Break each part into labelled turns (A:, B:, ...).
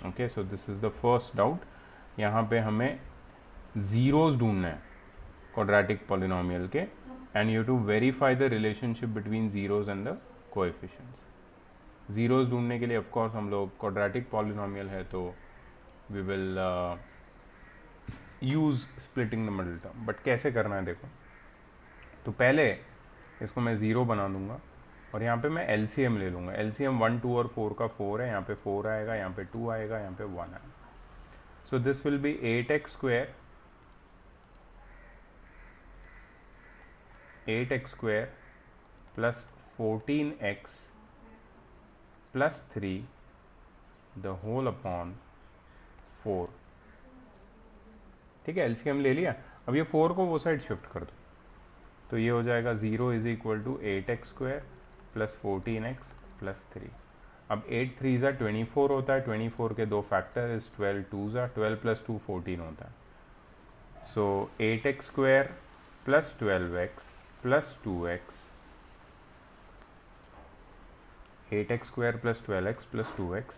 A: Okay, so this is the first doubt. यहाँ पे हमें ज़ीरोज़ ढूंढना है क्वाड्रेटिक पॉलिनोमियल के, and you to verify the relationship between zeros and the coefficients. Zeros ढूंढने के लिए ऑफ कोर्स हम लोग क्वाड्रेटिक पॉलिनोमियल है तो we will use splitting the middle term. But कैसे करना है देखो, तो पहले इसको मैं ज़ीरो बना दूंगा और यहाँ पे मैं एलसीएम ले लूँगा। एलसीएम 1, 2 और 4 का 4 है, यहाँ पे 4 आएगा, यहाँ पे 2 आएगा, यहाँ पे 1 आएगा। So this will be 8x square, 8x square plus 14x plus 3 the whole upon 4। ठीक है, एलसीएम ले लिया। अब ये 4 को वो साइड शिफ्ट कर दो, तो ये हो जाएगा 0 is equal to 8x square plus 14x plus 3। अब 8 3 ज़ा 24 होता है, 24 के दो फैक्टर इज 12 2 ज़ा 12 प्लस 2 14 होता है। So 8x square plus 12x plus 2x, 8x square plus 12x plus 2x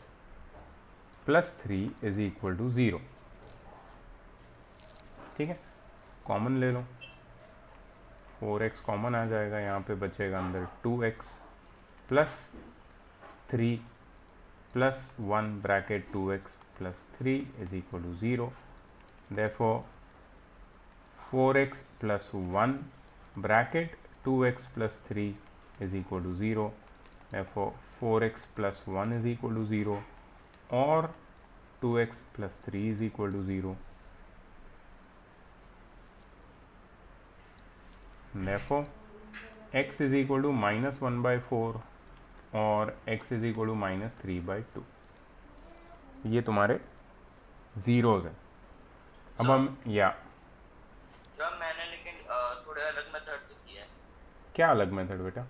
A: plus 3 is equal to 0। ठीक है, कॉमन ले लो, 4x कॉमन आ जाएगा, यहाँ पे बचेगा अंदर 2x plus 3 plus 1 bracket 2x plus 3 is equal to 0। Therefore 4x plus 1 bracket 2x plus 3 is equal to 0। Therefore 4x plus 1 is equal to 0 और 2x plus 3 is equal to 0। Therefore x is equal to -1/4 और x is equal to -3/2। ये तुम्हारे zeros हैं। अब हम
B: sir मैंने लेकिन थोड़े अलग मेथड से किया है।
A: क्या अलग मेथड बेटा?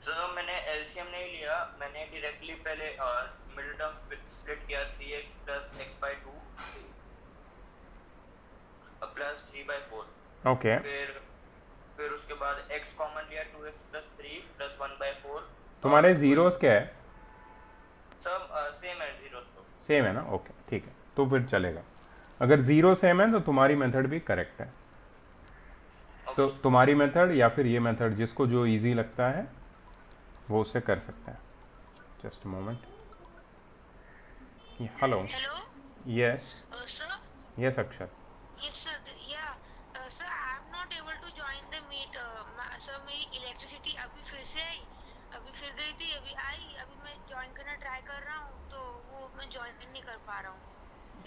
B: सर मैंने एलसीएम नहीं लिया, मैंने डायरेक्टली पहले मिडिल टर्म स्प्लिट किया 3x plus x/2 plus 3/4।
A: Okay,
B: फिर उसके बाद x कॉमन लिया 2x प्लस 3 प्लस 1/4।
A: तुम्हारे ज़ीरोज़ क्या है?
B: सब सेम है जीरो तो।
A: सेम है ना? ओके ठीक है, तो फिर चलेगा। अगर ज़ीरो सेम है तो तुम्हारी मेथड भी करेक्ट है। तो
B: ओके सर।
A: तुम्हारी मेथड या फिर ये मेथड, जिसको जो इजी लगता है वो उससे कर सकता है। Just moment. Hello.
C: Hello,
A: yes,
C: sir.
A: Yes अक्षर।
C: Yes, sir. Yeah, sir. I am not able to join the meet. sir, मेरी इलेक्ट्रिसिटी अभी फिर से आई, अभी फिर गई थी, अभी आई, अभी मैं ज्वाइन करना ट्राई कर रहा हूँ, तो वो मैं ज्वाइन नहीं कर पा रहा हूँ।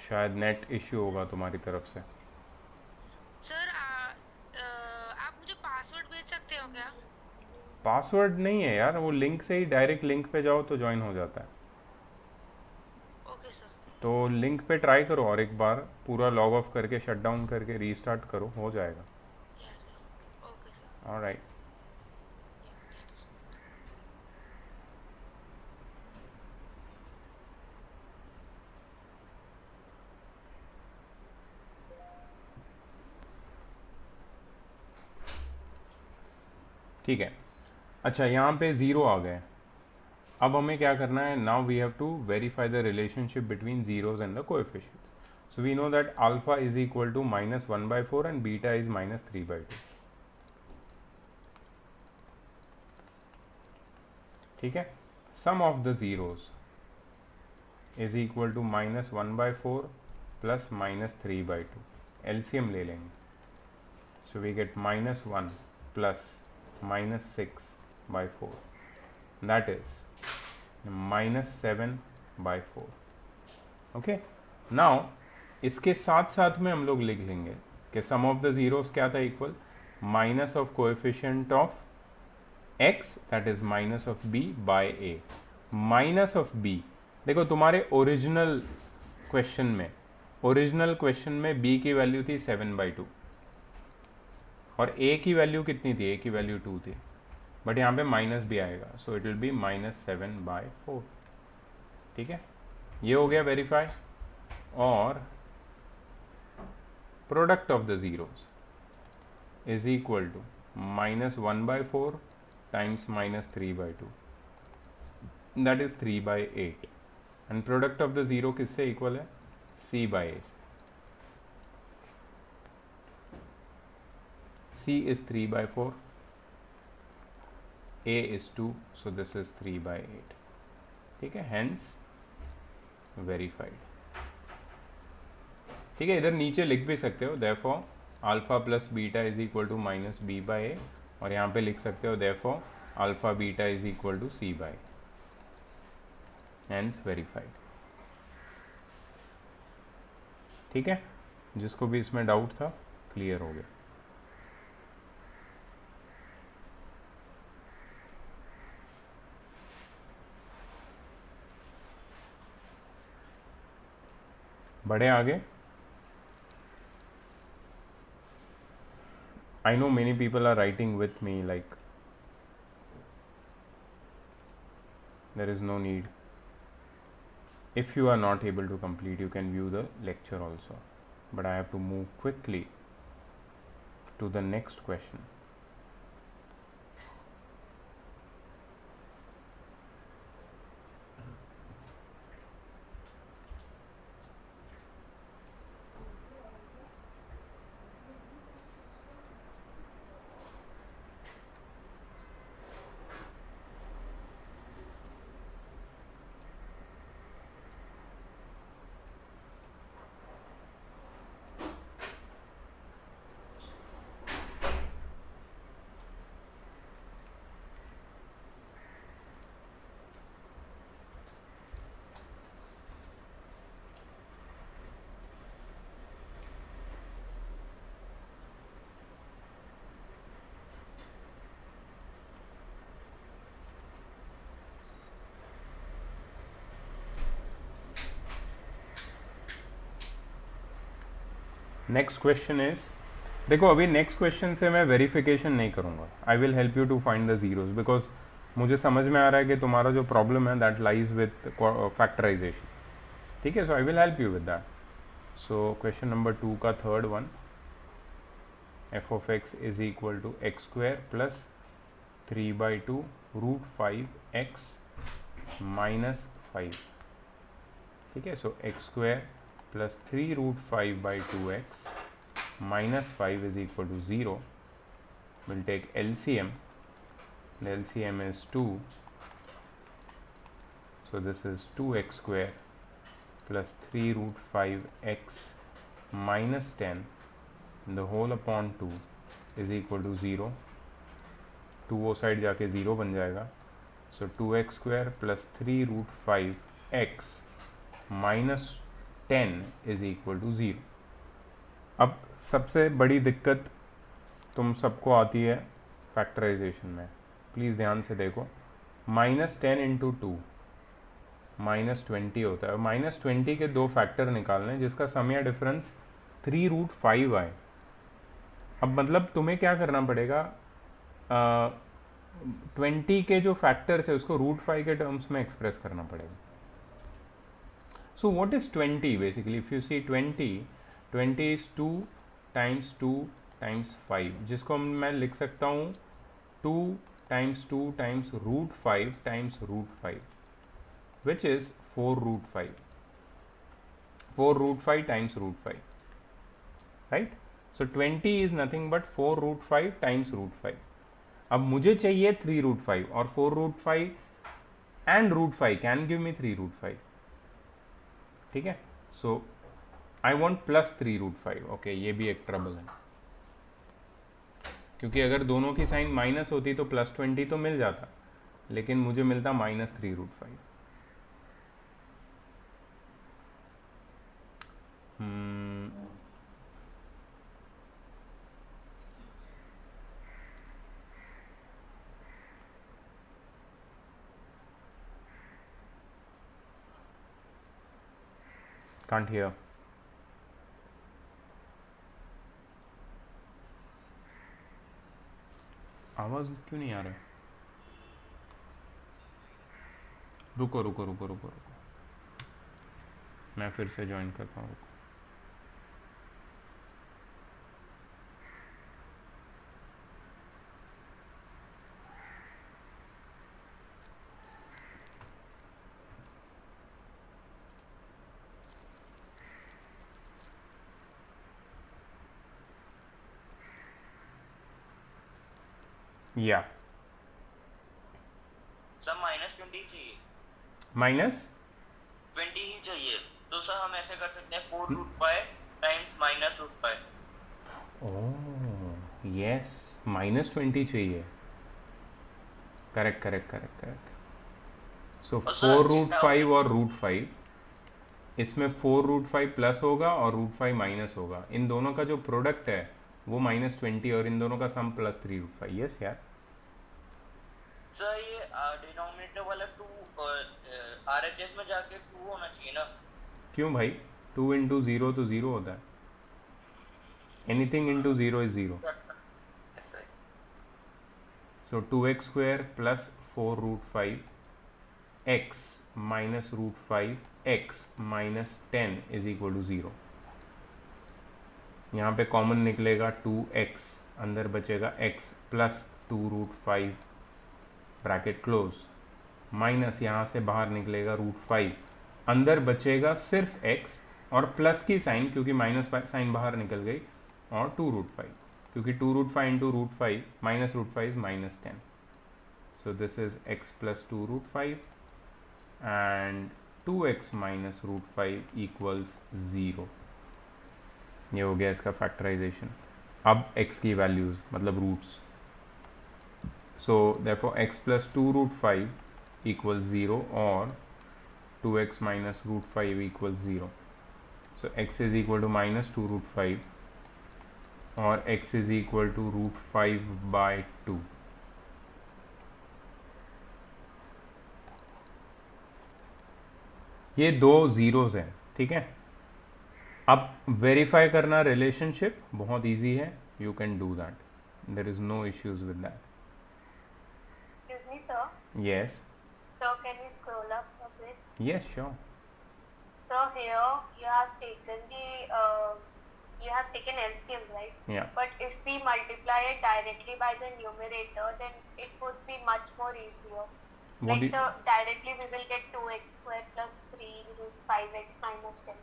A: शायद नेट इश्यू होगा तुम्हारी तरफ से।
C: सर, आप मुझे पासवर्ड भेज सकते हो क्या?
A: पासवर्ड नहीं है यार, वो लिंक से ही, डायरेक्ट लिंक पे जाओ तो ज्वाइन हो जाता है।
C: Okay sir.
A: तो लिंक पे ट्राई करो और एक बार पूरा लॉग ऑफ करके शट डाउन करके रीस्टार्ट करो, हो जाएगा।
C: या सर। Okay sir.
A: ऑलराइट।
C: या थैंक यू सर।
A: ठीक है, अच्छा यहाँ पे ज़ीरो आ गए। अब हमें क्या करना है? Now we have to verify the relationship between zeros and the coefficients. So we know that alpha is equal to -1/4 and beta is -3/2। ठीक है, sum of the zeros is equal to -1/4 plus -3/2। LCM ले लेंगे, so we get -1 plus -6/4, that is -7/4। Okay, now इसके साथ साथ में हम लोग लिख लेंगे कि सम ऑफ द जीरोस क्या था? Equal minus of coefficient of x, that is minus of b by a। Minus of b, देखो तुम्हारे ओरिजिनल क्वेश्चन में b की वैल्यू थी 7/2 और a की वैल्यू कितनी थी? a की वैल्यू 2 थी, बट यहाँ पे माइनस भी आएगा, सो इट विल बी -7/4। ठीक है, ये हो गया वेरीफाई। और product of the zeros is equal to -1/4 times -3/2, that is 3/8। And product of the zero किससे इक्वल है? c by a। c is 3/4, a is 2, so this is 3/8। ठीक है, hence verified। ठीक है, इधर नीचे लिख भी सकते हो therefore alpha plus beta is equal to minus b by a, और यहाँ पे लिख सकते हो therefore alpha beta is equal to c by, hence verified। ठीक है, जिसको भी इसमें डाउट था क्लियर हो गया। बढ़े आगे। I know many people are writing with me, like there is no need. If you are not able to complete, you can view the lecture also, but I have to move quickly to the next question. Next question is, देखो अभी next question से मैं verification नहीं करूँगा। I will help you to find the zeros, because मुझे समझ में आ रहा है कि तुम्हारा जो प्रॉब्लम है दैट लाइज विथ फैक्टराइजेशन। ठीक है, so I will help you with that. So question number 2 का third one, f of x is equal to x square plus 3/2 root 5x minus 5। ठीक है, so x square plus 3 root 5/2x minus 5 is equal to 0. We'll take LCM. The LCM is 2. So this is 2x square plus 3 root 5x minus 10 the whole upon 2 is equal to 0. 2 वो side जाके 0 बन जाएगा। So 2x square plus 3 root 5x minus 10 is equal to 0। अब सबसे बड़ी दिक्कत तुम सबको आती है फैक्टराइजेशन में, प्लीज़ ध्यान से देखो। -10 इंटू 2 -20 होता है। -20 के दो फैक्टर निकालने जिसका सम या डिफरेंस 3 रूट 5 आए। अब मतलब तुम्हें क्या करना पड़ेगा, 20 के जो फैक्टर्स है उसको रूट 5 के टर्म्स में एक्सप्रेस करना पड़ेगा। So what is 20 basically? If you see 20 is 2 times 2 times 5, जिसको मैं लिख सकता हूँ 2 times 2 times root 5 times root 5, which is 4 root 5. 4 root 5 times root 5, right? So 20 is nothing but 4 root 5 times root 5. अब मुझे चाहिए 3 root 5 और 4 root 5 and root 5 can give me 3 root 5. ठीक है, so I want plus 3 root 5। Okay, ये भी एक trouble है, क्योंकि अगर दोनों की साइन माइनस होती तो +20 तो मिल जाता, लेकिन मुझे मिलता -3 रूट 5। Can't hear. आवाज क्यों नहीं आ रहा है? रुको रुको रुको रुको रुको, मैं फिर से ज्वाइन करता हूँ। या
B: सर -20 चाहिए,
A: -20
B: ही चाहिए। तो सर हम ऐसे कर सकते हैं 4√5 टाइम्स -√5।
A: ओह यस, -20 चाहिए। Correct correct correct correct. So
B: और सर
A: 4√5 और √5, इसमें 4√5 प्लस होगा और √5 माइनस होगा। इन दोनों का जो प्रोडक्ट है वो -20 और इन दोनों का सम +3√5। यस यार।
B: सर ये डिनोमिनेटर वाला 2 RHS में जाके 2 होना चाहिए ना।
A: क्यों भाई, 2 इंटू ज़ीरो तो ज़ीरो होता है। Anything into zero is zero.
B: ऐसा है।
A: So 2x² plus 4√5 x minus √5 x minus 10 is equal to 0। यहाँ पे कॉमन निकलेगा 2x, अंदर बचेगा x plus 2√5 bracket close, minus यहाँ से बाहर निकलेगा √5, अंदर बचेगा सिर्फ x और प्लस की साइन क्योंकि माइनस साइन बाहर निकल गई, और 2√5 क्योंकि 2√5 into √5 minus √5 is -10। So this is x plus 2√5 and 2x minus √5 equals 0। ये हो गया इसका फैक्टराइजेशन। अब x की वैल्यूज मतलब roots. So therefore x plus 2√5 equals 0 और 2x minus √5 equals 0। So x is equal to -2√5 और x इज इक्वल टू √5/2। ये दो ज़ीरोज़ हैं, ठीक है। अब वेरीफाई करना रिलेशनशिप बहुत इजी है, you can do that, there is no issues with that.
D: Excuse me, sir.
A: Yes
D: So can you scroll up a bit?
A: Yes sure.
D: So here you have taken LCM, right?
A: Yeah.
D: But if we multiply it directly by the numerator, then it would be much more easier.
A: What do you-
D: Directly we will get 2x² plus 3√5x minus 10.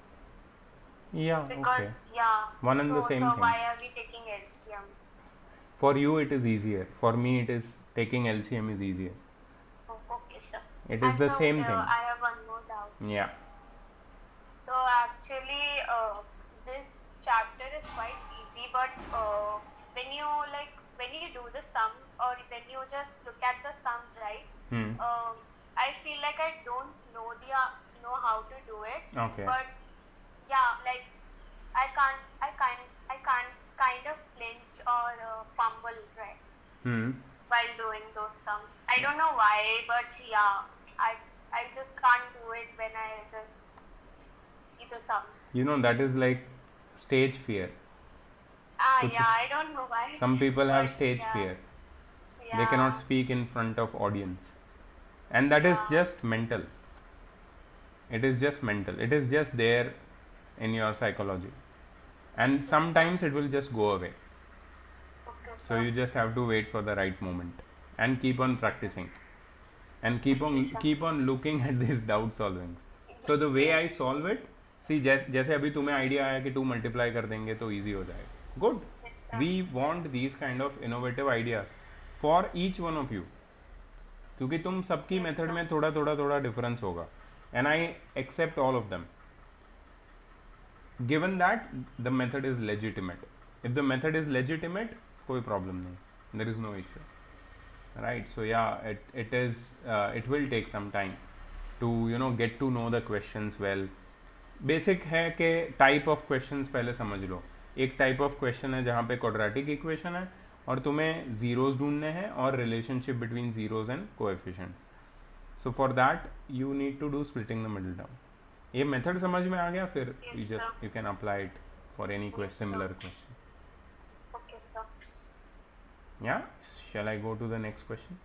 A: Yeah,
D: Because
A: okay. One and the same
D: so
A: thing.
D: why are we taking LCM?
A: For you it is easier, for me it is taking LCM is easier.
D: Oh, okay, sir.
A: It is
D: And
A: the
D: so,
A: same thing.
D: I have one more doubt.
A: Yeah.
D: So actually, this chapter is quite easy, but when you do the sums or when you just look at the sums, right? I feel like I don't know how to do it.
A: Okay.
D: But yeah, like I can't kind of flinch or fumble, right? While doing those sums. I don't know why, but yeah, I just can't do it when I just see the sums.
A: You know, that is like stage fear.
D: Yeah, I don't know why.
A: Some people have
D: but
A: stage
D: yeah,
A: fear.
D: Yeah.
A: They cannot speak in front of audience, and that is just mental. It is just mental. It is just there in your psychology, and sometimes it will just go away.
D: Okay,
A: So you just have to wait for the right moment and keep on practicing and keep on looking at these doubt solving. So the way I solve it, see जैसे अभी तुम्हें idea आया कि 2 multiply कर देंगे तो easy हो जाएगा, good. We want these kind of innovative ideas for each one of you, क्योंकि तुम सबकी मेथड में थोड़ा थोड़ा थोड़ा डिफरेंस होगा, and I accept all of them given that the method is legitimate. If the method is legitimate, कोई problem नहीं, there is no issue, right? So yeah, it is it will take some time to get to know the questions well. Basic है कि type of questions पहले समझ लो। एक type of question है जहाँ पे क्वाड्रेटिक इक्वेशन है और तुम्हें जीरोस ढूंढने हैं और relationship between zeros and coefficients. So for that you need to do splitting the middle term. ये मेथड समझ में आ गया, फिर you can apply it for any similar question.
D: Okay, sir.
A: Yeah, shall I go to the next question?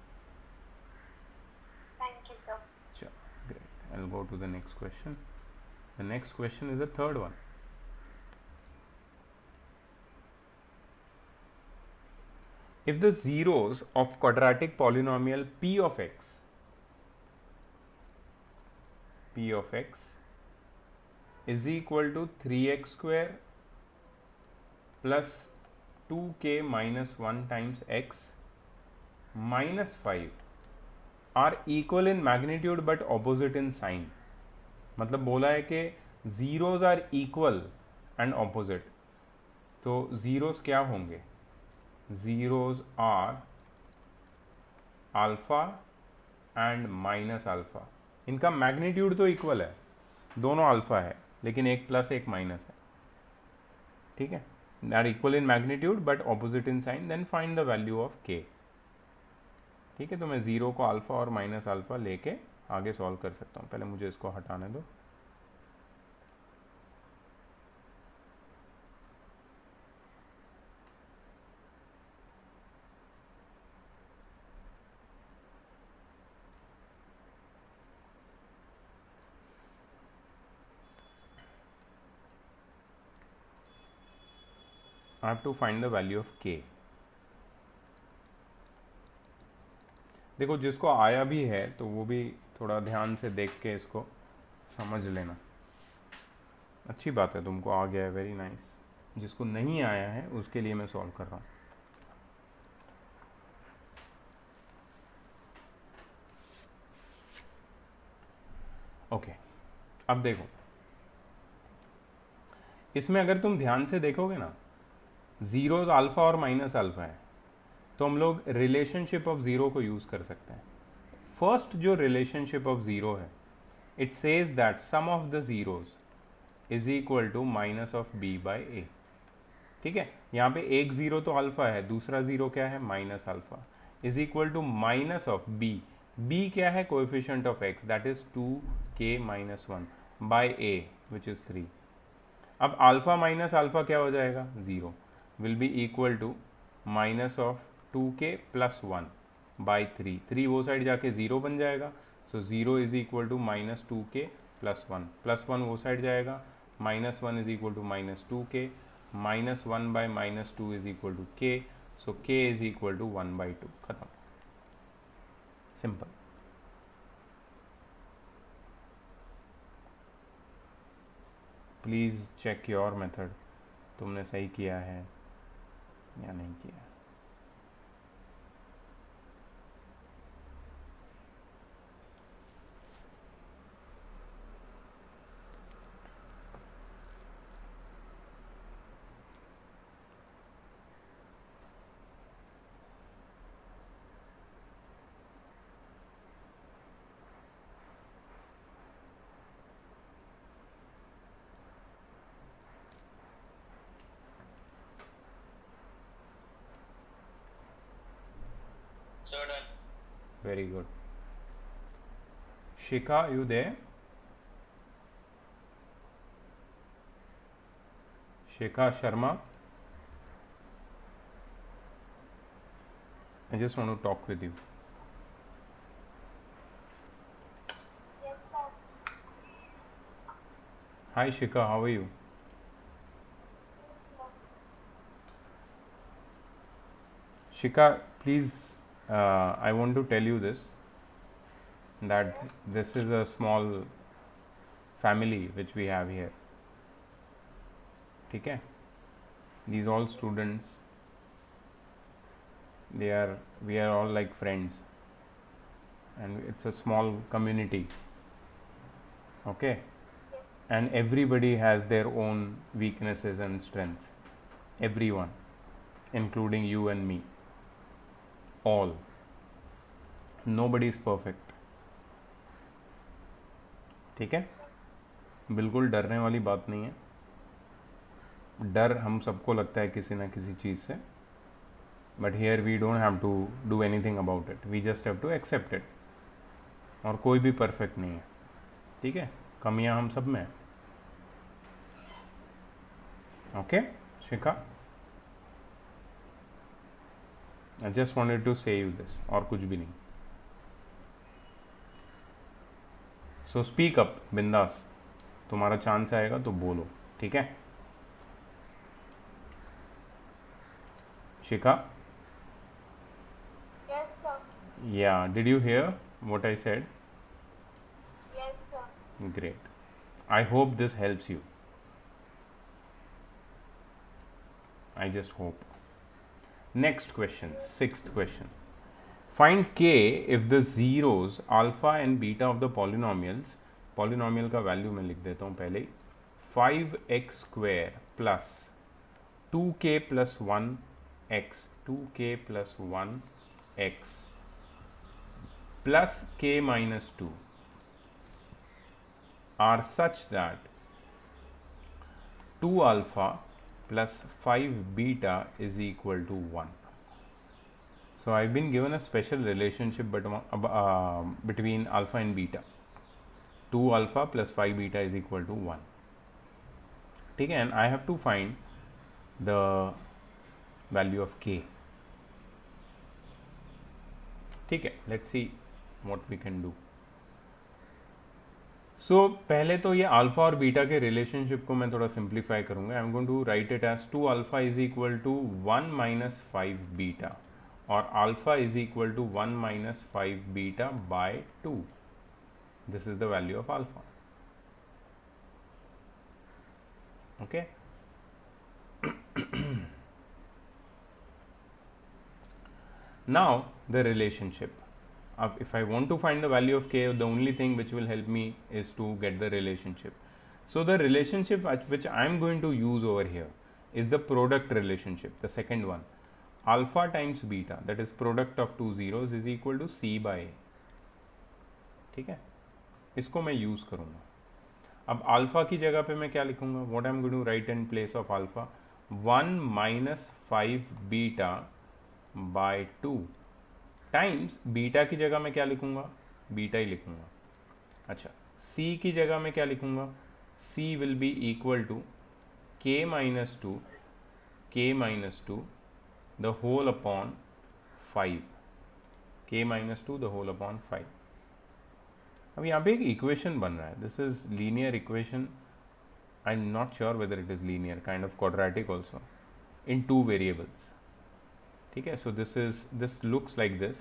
D: Thank you, sir.
A: Sure, great. I'll go to the next question. The next question is the third one. If the zeros of quadratic polynomial p of x is equal to 3x square plus 2k minus 1 times x -5 are equal in magnitude but opposite in sign. मतलब बोला है कि zeros are equal and opposite, तो zeros क्या होंगे? Zeros are alpha and minus alpha. इनका magnitude तो equal है, दोनों अल्फा है, लेकिन एक प्लस एक माइनस है, ठीक है। They are equal in magnitude but opposite in sign, then find the value of k. ठीक है, तो मैं जीरो को अल्फा और माइनस अल्फा लेके आगे सॉल्व कर सकता हूँ। पहले मुझे इसको हटाने दो। I have to find the value of k। देखो जिसको आया भी है तो वो भी थोड़ा ध्यान से देख के इसको समझ लेना। अच्छी बात है, तुमको आ गया है, वेरी नाइस। जिसको नहीं आया है उसके लिए मैं सॉल्व कर रहा हूँ। ओके, अब देखो इसमें अगर तुम ध्यान से देखोगे ना, जीरोज अल्फा और माइनस अल्फा है, तो हम लोग रिलेशनशिप ऑफ ज़ीरो को यूज़ कर सकते हैं। फर्स्ट जो रिलेशनशिप ऑफ ज़ीरो है, it says that sum of the zeros is equal to minus of b by a. ठीक है, यहाँ पे एक ज़ीरो तो अल्फा है, दूसरा ज़ीरो क्या है? Minus alpha, is equal to minus of b. B क्या है? Coefficient of x, that is 2k minus 1 by a which is 3। अब अल्फा माइनस अल्फा क्या हो जाएगा? Zero, will be equal to minus of 2k plus 1 by 3। 3 वो side जाके zero बन जाएगा, so zero is equal to minus 2k plus 1, plus 1 वो side जाएगा, minus 1 is equal to minus 2k, minus 1 by minus 2 is equal to k, so k is equal to 1 by 2। खत्म, simple. Please check your method, तुमने सही किया है या नहीं किया।
B: So done.
A: Very good. Shikha, you there? Shikha Sharma, I just want to talk with you.
D: Yes, sir.
A: Hi Shikha, how are you? Shikha, please, I want to tell you this, that this is a small family which we have here. ठीक है, these all students, we are all like friends, and it's a small community. Okay, and everybody has their own weaknesses and strengths, everyone, including you and me, all. Nobody is perfect. ठीक है, बिल्कुल डरने वाली बात नहीं है। डर हम सबको लगता है किसी ना किसी चीज़ से, but here we don't have to do anything about it, we just have to accept it. और कोई भी परफेक्ट नहीं है, ठीक है, कमियां हम सब में हैं। Okay Shikha, I just wanted to say you this, और कुछ भी नहीं। सो स्पीक अप बिंदास, तुम्हारा चांस आएगा तो बोलो, ठीक है। शिखा,
D: Yes, sir.
A: yeah, did you hear what I said?
D: Yes, sir.
A: Great. I hope this helps you. I just hope. Next question, sixth question. find k if the zeros alpha and beta of the polynomials, polynomial का value मैं लिख देता हूँ पहले, 5x square plus 2k plus 1x, 2k plus 1x plus k minus 2 are such that 2 alpha plus 5 beta is equal to 1. So I've been given a special relationship between alpha and beta. 2 alpha plus 5 beta is equal to 1. ठीक है, and I have to find the value of k. ठीक है, let's see what we can do. So पहले तो ये alpha और beta के relationship को मैं थोड़ा सिंप्लीफाई करूंगा. I am going to write it as 2 alpha is equal to 1 minus 5 beta और alpha is equal to 1 minus 5 beta by 2. This is the value of alpha. Okay, now the relationship. If I want to find the value of k, the only thing which will help me is to get the relationship. So the relationship which I am going to use over here is the product relationship, the second one. Alpha times beta, that is product of two zeros, is equal to c by a. ठीक है, इसको मैं use करूंगा. अब alpha की जगह पे मैं क्या लिखूंगा? What I am going to write in place of alpha? 1 minus 5 beta by 2 times beta की जगह मैं क्या लिखूंगा? बीटा ही लिखूंगा. अच्छा, c की जगह मैं क्या लिखूंगा? c will be equal to k minus 2 the whole upon 5. k minus 2 the whole upon 5. अब यहाँ पे एक इक्वेशन बन रहा है. This is linear equation. I am not sure whether it is linear, kind of quadratic also, in 2 variables. ठीक है, so this looks like this.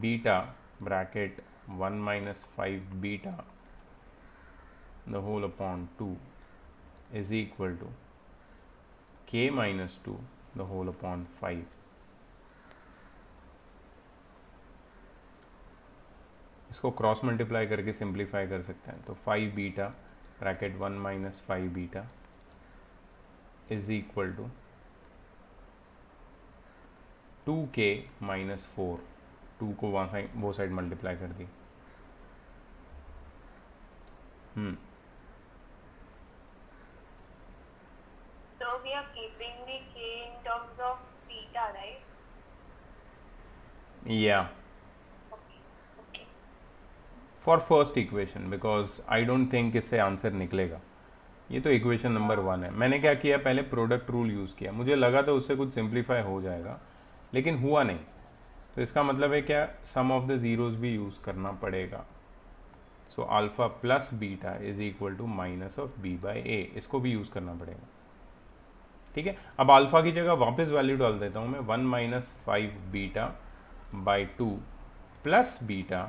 A: Beta bracket 1 minus 5 beta the whole upon 2 is equal to k minus 2 the whole upon 5. इसको cross multiply करके simplify कर सकते हैं. तो 5 beta bracket 1 minus 5 beta is equal to 2k minus 4. 2 को वो side multiply कर दी.
D: So we are keeping the k in terms of beta, right?
A: Yeah.
D: Okay.
A: For first equation, because I don't think इससे answer निकलेगा. ये तो equation number 1 है. मैंने क्या किया? पहले प्रोडक्ट रूल यूज़ किया. मुझे लगा था उससे कुछ सिंप्लीफाई हो जाएगा, लेकिन हुआ नहीं. तो इसका मतलब है क्या? सम ऑफ द ज़ीरोज़ भी यूज़ करना पड़ेगा. So alpha plus beta is equal to minus of b by a. इसको भी यूज़ करना पड़ेगा. ठीक है, अब अल्फ़ा की जगह वापस वैल्यू डाल देता हूँ मैं. 1 minus 5 beta by 2 plus beta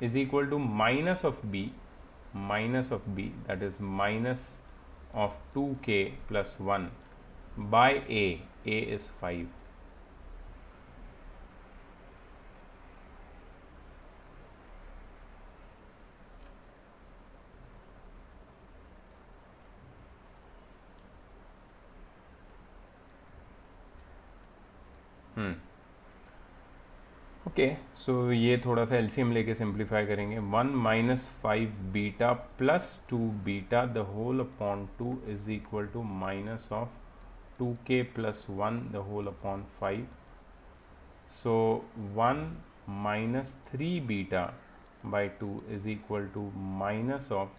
A: is equal to minus of b that is minus of 2k plus 1 by a is 5. Okay, so ये थोड़ा सा एलसीएम लेके सिंप्लीफाई करेंगे. 1 minus 5 beta plus 2 beta the whole upon 2 is equal to minus of 2k plus 1 the whole upon 5. So 1 minus 3 beta by 2 is equal to minus of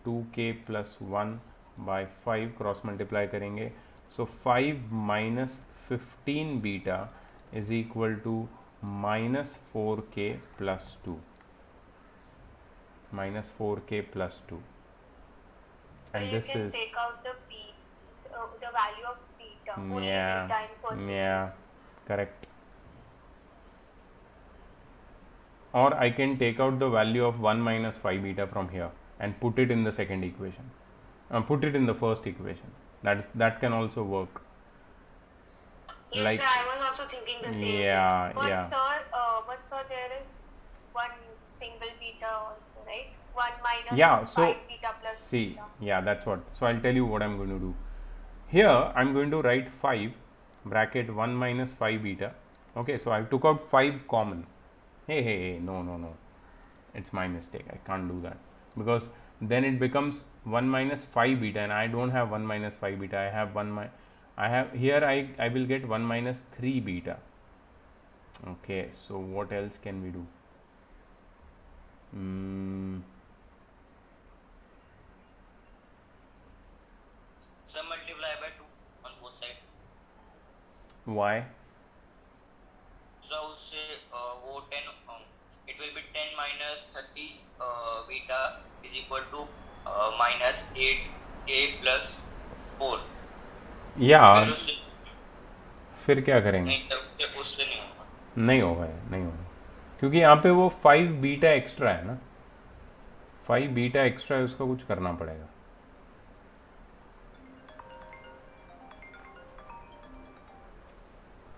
A: 2k plus 1 by 5. Cross multiply करेंगे. So 5 minus 15 beta is equal to minus 4k plus 2. Minus 4k plus 2. And
D: you
A: this
D: can
A: is
D: take out the b, the value of beta. Only
A: yeah,
D: beta in first
A: yeah, correct. Or I can take out the value of 1 minus 5 beta from here and put it in the second equation. Put it in the first equation. That can also work.
D: Yes,
A: like
D: sir, I was also thinking the same.
A: yeah,
D: But
A: yeah.
D: sir, there is one single beta also, right? 1 minus
A: Yeah, so
D: 5 beta plus
A: see,
D: beta.
A: yeah, that's what. So I'll tell you what I'm going to do. Here I'm going to write 5 bracket 1 minus 5 beta. Okay, so I took out 5 common. Hey, no, it's my mistake. I can't do that because then it becomes 1 minus 5 beta, and I don't have 1 minus 5 beta. I have I have here, I will get 1 minus 3 beta. Okay, so what else can we do?
B: So multiply by 2 on both sides.
A: Why?
B: So उससे वो 10 it will be 10 minus 30 beta is equal to minus 8a plus 4.
A: Yeah,
B: उससे
A: फिर क्या करेंगे?
B: नहीं तब उससे नहीं होगा.
A: नहीं होगा, नहीं होगा, क्योंकि यहाँ पे वो 5 बीटा एक्स्ट्रा है ना, 5 बीटा एक्स्ट्रा है, उसका कुछ करना पड़ेगा.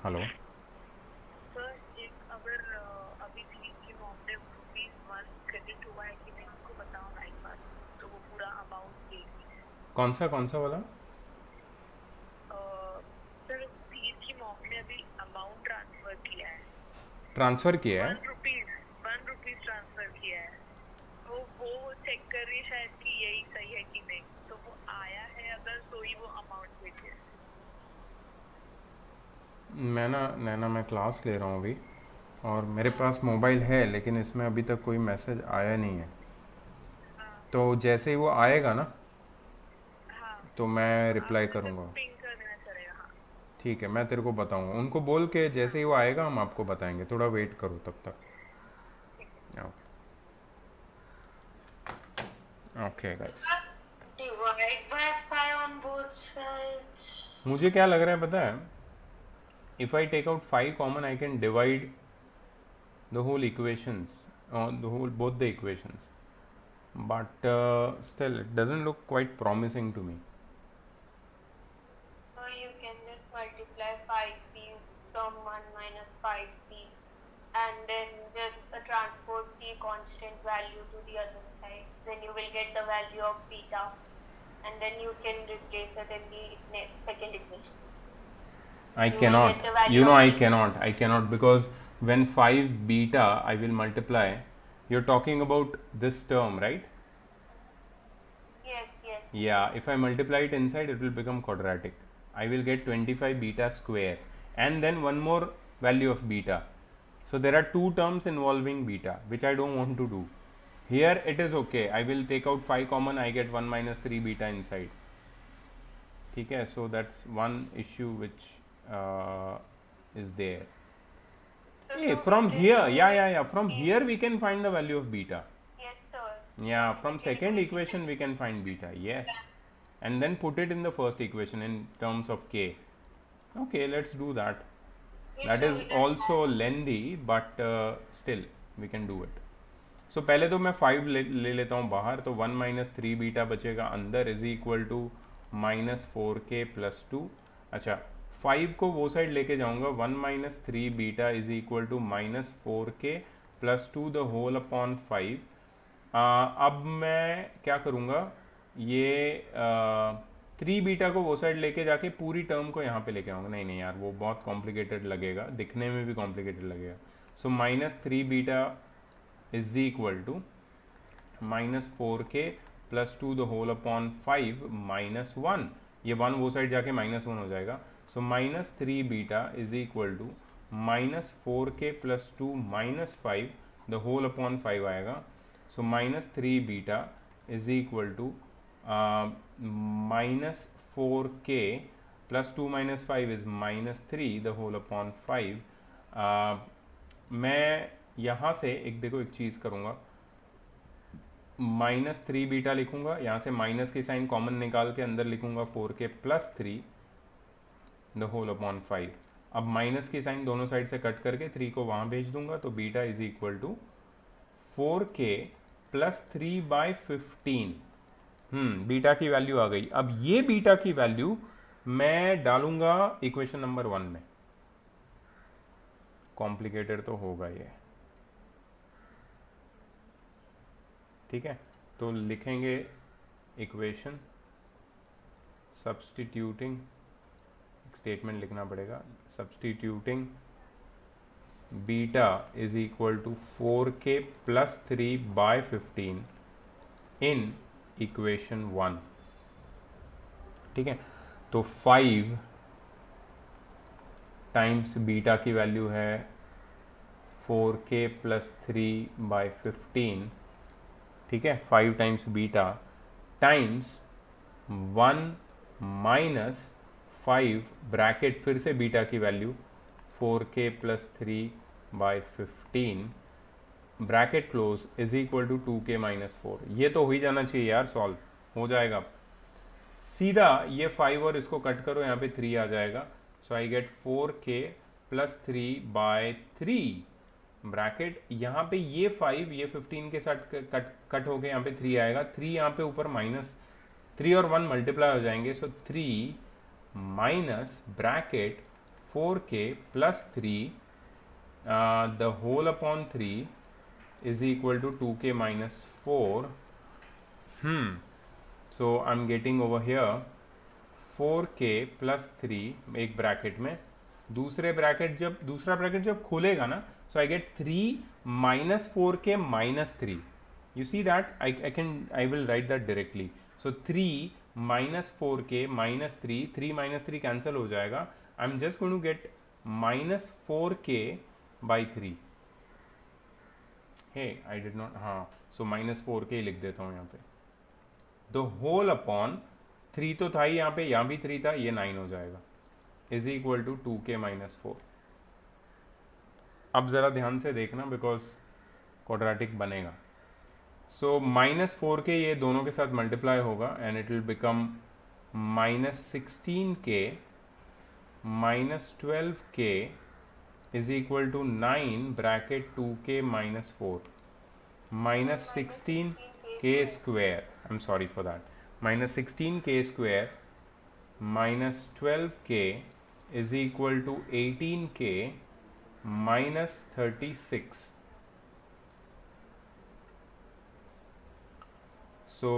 A: हेलो
E: सर, एक अगर अभी 3 की मॉक में ₹1 क्रेडिट हुआ है कि नहीं आपको बताओ ना एक बार, तो वो पूरा अमाउंट देगी.
A: कौन सा वाला?
E: सर 3 की मॉक में अभी अमाउंट ट्रांसफर किया है,
A: ट्रांसफ़र किया है?
E: ₹1 ट्रांसफर किया है. तो वो चेक कर रही है शायद कि यही सही है कि नहीं, तो वो आया है अगर तो ही वो अमाउंट भेजे.
A: मैं क्लास ले रहा हूँ अभी, और मेरे पास मोबाइल है, लेकिन इसमें अभी तक कोई मैसेज आया नहीं है. तो जैसे ही वो आएगा ना, तो मैं रिप्लाई करूँगा.
E: पिंग कर देना चलेगा. हाँ
A: ठीक है, मैं तेरे को बताऊँगा. उनको बोल के जैसे ही वो आएगा हम आपको बताएंगे. थोड़ा वेट करो तब तक. Okay guys,
D: Divide by 5 on both sides.
A: मुझे क्या लग रहा है पता है? If I take out 5 common, I can divide the whole equations, both the equations, but still it doesn't look quite promising to me.
D: So you can just multiply 5p from 1 minus 5p and then just transport the constant value to the other side. Then you will get the value of beta, and then you can replace it in the second equation.
A: I
D: You will
A: cannot,
D: get the value
A: you know,
D: of
A: I cannot, because when 5 beta I will multiply, you're talking about this term, right?
D: Yes.
A: Yeah, if I multiply it inside, it will become quadratic. I will get 25 beta square and then one more value of beta. So there are 2 terms involving beta, which I don't want to do. Here it is okay. I will take out 5 common, I get 1 minus 3 beta inside. Okay, so that's one issue which is there. Hey, from here, yeah, from here we can find the value of beta.
D: Yes, sir.
A: Yeah, from second equation we can find beta, yes, and then put it in the first equation in terms of k. Okay, let's do that. That is also lengthy, but still we can do it. So पहले तो मैं 5 ले लेता हूँ बाहर, तो 1 minus 3 beta बचेगा अंदर, is equal to minus 4k plus 2. अच्छा, 5 को वो साइड लेके जाऊँगा, 1 minus 3 beta is equal to minus 4k plus 2 the whole upon 5. अब मैं क्या करूँगा, ये 3 बीटा को वो साइड लेके जाके पूरी टर्म को यहाँ पे लेके आऊँगा. नहीं यार, वो बहुत कॉम्प्लिकेटेड लगेगा, दिखने में भी कॉम्प्लिकेटेड लगेगा. So minus 3 beta is equal to minus 4k plus 2 the whole upon 5 minus 1. ये 1 वो साइड जाके -1 हो जाएगा. So minus 3 beta is equal to minus 4k plus 2 minus 5 the whole upon 5 आएगा. So minus 3 beta is equal to minus 4k plus 2 minus 5 is minus 3 the whole upon 5. मैं यहाँ से देखो एक चीज़ करूँगा, -3 बीटा लिखूंगा, यहाँ से माइनस की साइन कॉमन निकाल के अंदर लिखूंगा 4k plus 3 the whole upon 5. अब माइनस की साइन दोनों साइड से कट करके 3 को वहाँ भेज दूंगा, तो beta is equal to 4k plus 3 by 15. Beta की वैल्यू आ गई. अब ये बीटा की वैल्यू मैं डालूंगा इक्वेशन नंबर 1 में. कॉम्प्लिकेटेड तो होगा ये, ठीक है। तो लिखेंगे इक्वेशन, सब्स्टिट्यूटिंग, स्टेटमेंट लिखना पड़ेगा, substituting beta is equal to 4k plus 3/15 in equation 1, ठीक है। तो 5 टाइम्स बीटा की वैल्यू है 4k प्लस 3/15, ठीक है। 5 times beta times 1 minus 5 bracket, फिर से बीटा की value 4k plus 3/15 bracket close is equal to 2k minus 4। ये तो हो ही जाना चाहिए यार, सॉल्व हो जाएगा सीधा। ये 5 और इसको कट करो, यहाँ पे 3 आ जाएगा। So I get 4k plus 3/3 bracket, यहाँ पे ये 5 ये 15 के साथ कट हो गए, यहाँ पे 3 आएगा। 3 यहाँ पे ऊपर माइनस 3 और 1 मल्टीप्लाई हो जाएंगे। So 3 minus bracket 4k plus 3 the whole upon 3 is equal to 2k minus 4. So I'm getting over here 4k plus 3 एक ब्रैकेट में, दूसरा ब्रैकेट जब खुलेगा ना, so I get 3 minus 4k minus 3. You see that I will write that directly. So 3 minus 4k minus 3, 3 minus 3 cancel हो जाएगा. I'm just going to get minus 4k by 3. Hey, I did not, हाँ, so minus 4k लिख देता हूँ यहाँ पे। The whole upon 3 तो था ही यहाँ पे, यहाँ भी 3 था, ये 9 हो जाएगा, is equal to 2k minus 4। अब ज़रा ध्यान से देखना बिकॉज क्वाड्रेटिक बनेगा। सो माइनस 4k ये दोनों के साथ मल्टीप्लाई होगा and it will become minus 16k minus 12k is equal to 9 bracket 2k minus 4 minus 16k square, I'm sorry for that, minus 16k square minus 12k is equal to 18k minus 36. So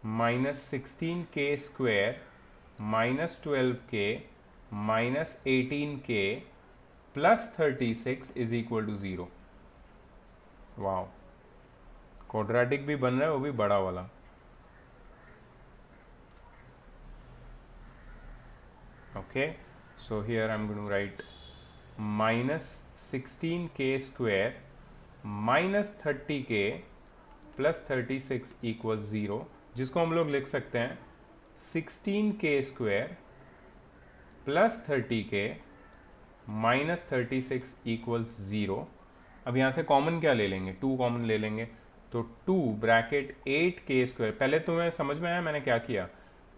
A: minus 16k square minus 12k minus 18k plus 36 is equal to 0. Wow, quadratic भी बन रहा है, वो भी बड़ा वाला। Okay, so here I am going to write minus 16k square minus 30k plus 36 equals 0, जिसको हम लोग लिख सकते हैं 16k square plus 30k minus 36 equals 0। अब यहाँ से कॉमन क्या ले लेंगे, 2 कॉमन ले लेंगे, तो 2 ब्रैकेट 8k स्क्वायर। पहले तुम्हें समझ में आया मैंने क्या किया,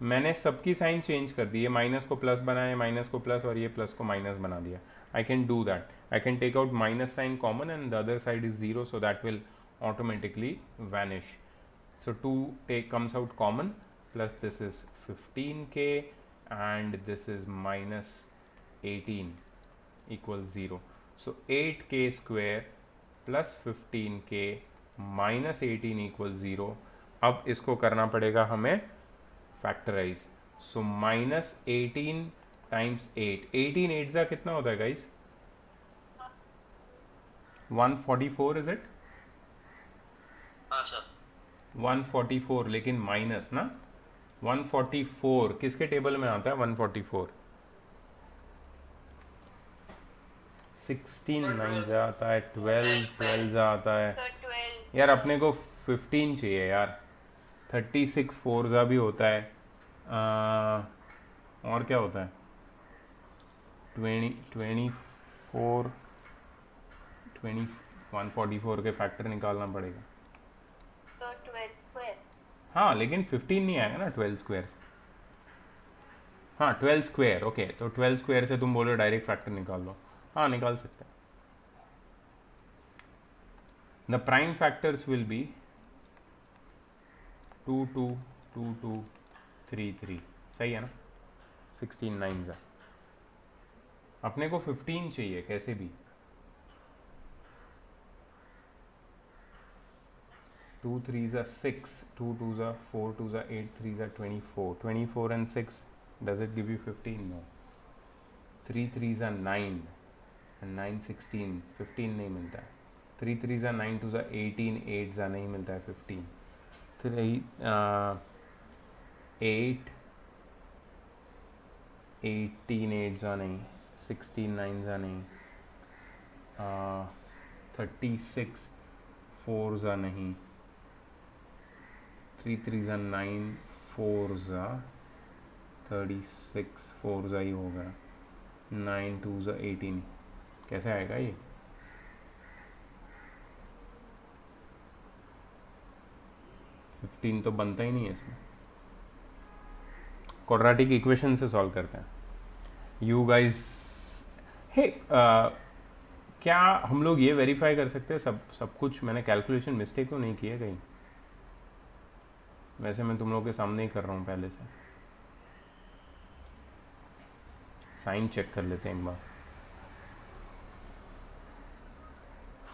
A: मैंने सबकी साइन चेंज कर दी, ये माइनस को प्लस बनाया, माइनस को प्लस, और ये प्लस को माइनस बना दिया। I can do that, I can take out minus sign common and the other side is 0, so that will automatically vanish. So 2 comes out common, plus this is 15k and this is minus 18 equals 0. So 8k square plus 15k minus 18 equals 0. अब इसको करना पड़ेगा हमें factorise. So minus 18 times 8, 18 8 जा कितना होता है guys, 144 is it?
B: हाँ सर
A: 144, लेकिन माइनस ना, 144 किसके टेबल में आता है? 144 16 9 जा आता है, 12 जा आता है
D: So 12.
A: यार। अपने को 15 चाहिए यार, 36 4 जा भी होता है, और क्या होता है, 24 144 के फैक्टर निकालना पड़ेगा।
D: So 12 square.
A: हाँ लेकिन 15 नहीं आएगा ना 12 स्क्वायर से। हाँ 12 स्क्वायर, ओके, तो 12 स्क्वायर से तुम बोलो डायरेक्ट फैक्टर निकाल लो, हाँ निकाल सकते हैं। The prime factors will be 2 2 2 2 3 3, सही है ना, 16 9 जा। अपने को 15 चाहिए कैसे भी। 2 3s are 6, 2 2s are 4, 2s are 8, 3s are 24. 24 and 6, does it give you 15? No. 3 3s are 9 and 9 16, 15 नहीं मिलता है। 3 3s are 9, 2s are 18, 8s are नहीं मिलता है 15। 8 18 8s are नहीं, 16 9s are नहीं, 36 4s are नहीं, 3 3s are 9, 4s are 36 4s ही होगा, 9 2s are 18। कैसे आएगा ये? तो बनता ही नहीं है इसमें। क्वाड्रेटिक इक्वेशन से सॉल्व करते हैं। यू गाइस, हे क्या हम लोग ये वेरीफाई कर सकते हैं सब कुछ मैंने कैलकुलेशन मिस्टेक तो नहीं किया कहीं? वैसे मैं तुम लोगों के सामने ही कर रहा हूँ पहले से। साइन चेक कर लेते हैं एक बार।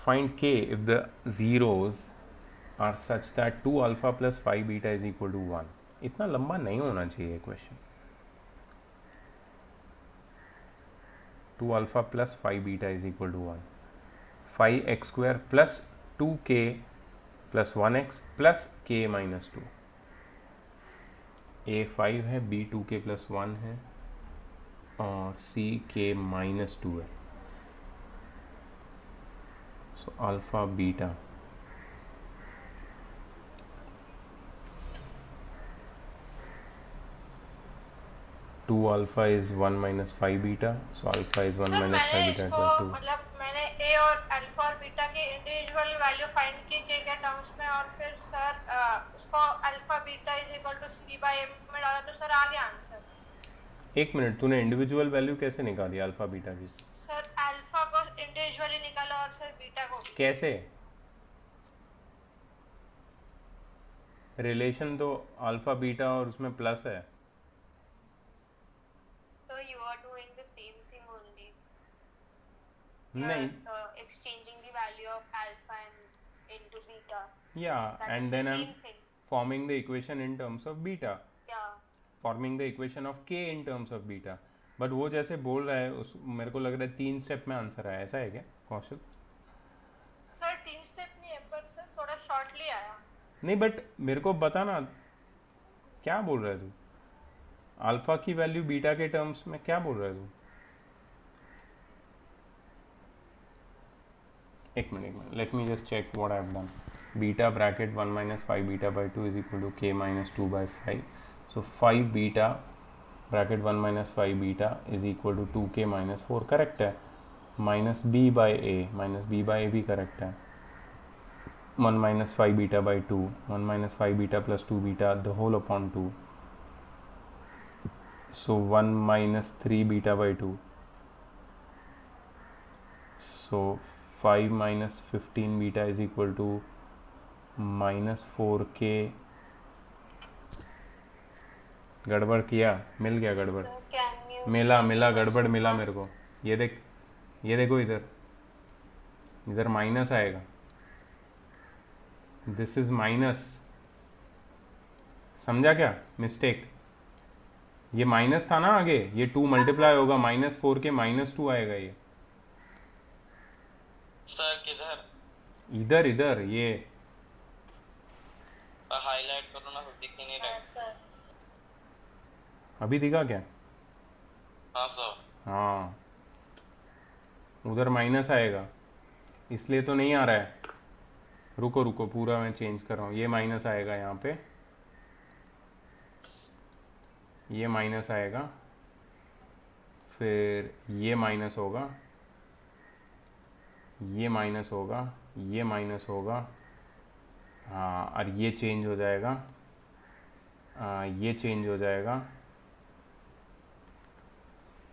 A: फाइंड के if the zeros are such that 2 alpha plus 5 beta is equal to 1। इतना लंबा नहीं होना चाहिए question. 2 alpha plus 5 beta is equal to 1। 5x square plus 2k plus 1x plus k minus 2। a 5 है, b 2k plus 1 है और c k minus 2 है। so alpha beta 2 alpha is 1 minus 5 beta, so alpha is 1 minus 5 beta equal to 2।
F: मतलब मैंने ए और alpha और beta के individual value find की के के टर्म्स में, और फिर सर उसको alpha beta is equal to c by m में डाला तो सर आ गया आंसर।
A: एक मिनट, तूने इंडिविजुअल वैल्यू कैसे निकाली अल्फा बीटा की?
F: सर अल्फा को इंडिविजुअली निकाला और सर बीटा को भी।
A: कैसे? रिलेशन तो अल्फा बीटा और उसमें प्लस है।
D: So you are doing the same thing only.
A: नहीं,
D: Exchanging the value of alpha and into beta.
A: yeah,
D: That
A: and
D: is
A: then
D: the
A: I'm
D: same thing.
A: forming the equation in terms of beta,
D: Yeah.
A: forming the equation of k in terms of beta। But वो जैसे बोल रहा है उस मेरे को लग रहा है 3 स्टेप में आंसर आया, ऐसा है क्या कौशल?
F: सर 3 स्टेप नहीं है, पर सर थोड़ा शॉर्टली आया।
A: नहीं, बट मेरे को बता ना क्या बोल रहा है तू? अल्फा की वैल्यू बीटा के टर्म्स में क्या बोल रहा है तू? एक minute, let me just check what I have done. Beta bracket 1 minus 5 beta by 2 is equal to k minus 2 by 5। so 5 beta bracket 1 minus 5 beta is equal to 2k minus 4, correct है। Minus b by a भी correct है। 1 minus 5 beta by 2, 1 minus 5 beta plus 2 beta the whole upon 2, so 1 minus 3 beta by 2, so 5 minus 15 beta is equal to minus 4k। गड़बड़ किया, मिल गया गड़बड़,
D: So can you
A: मिला गड़बड़ मिला मेरे को। ये देखो इधर माइनस आएगा, दिस इज माइनस, समझा क्या मिस्टेक? ये माइनस था ना आगे, ये 2 मल्टीप्लाई होगा माइनस 4 के माइनस 2 आएगा ये।
B: सर किधर?
A: इधर ये
B: हाईलाइट करो ना, दिख ही नहीं रहा।
D: सर
A: अभी दिखा क्या?
B: हाँ सर।
A: हाँ, उधर माइनस आएगा इसलिए तो नहीं आ रहा है। रुको पूरा मैं चेंज कर रहा हूँ। ये माइनस आएगा यहाँ पे, ये माइनस आएगा, फिर ये माइनस होगा, ये माइनस होगा, ये माइनस होगा, हाँ, और ये चेंज हो जाएगा, ये चेंज हो जाएगा,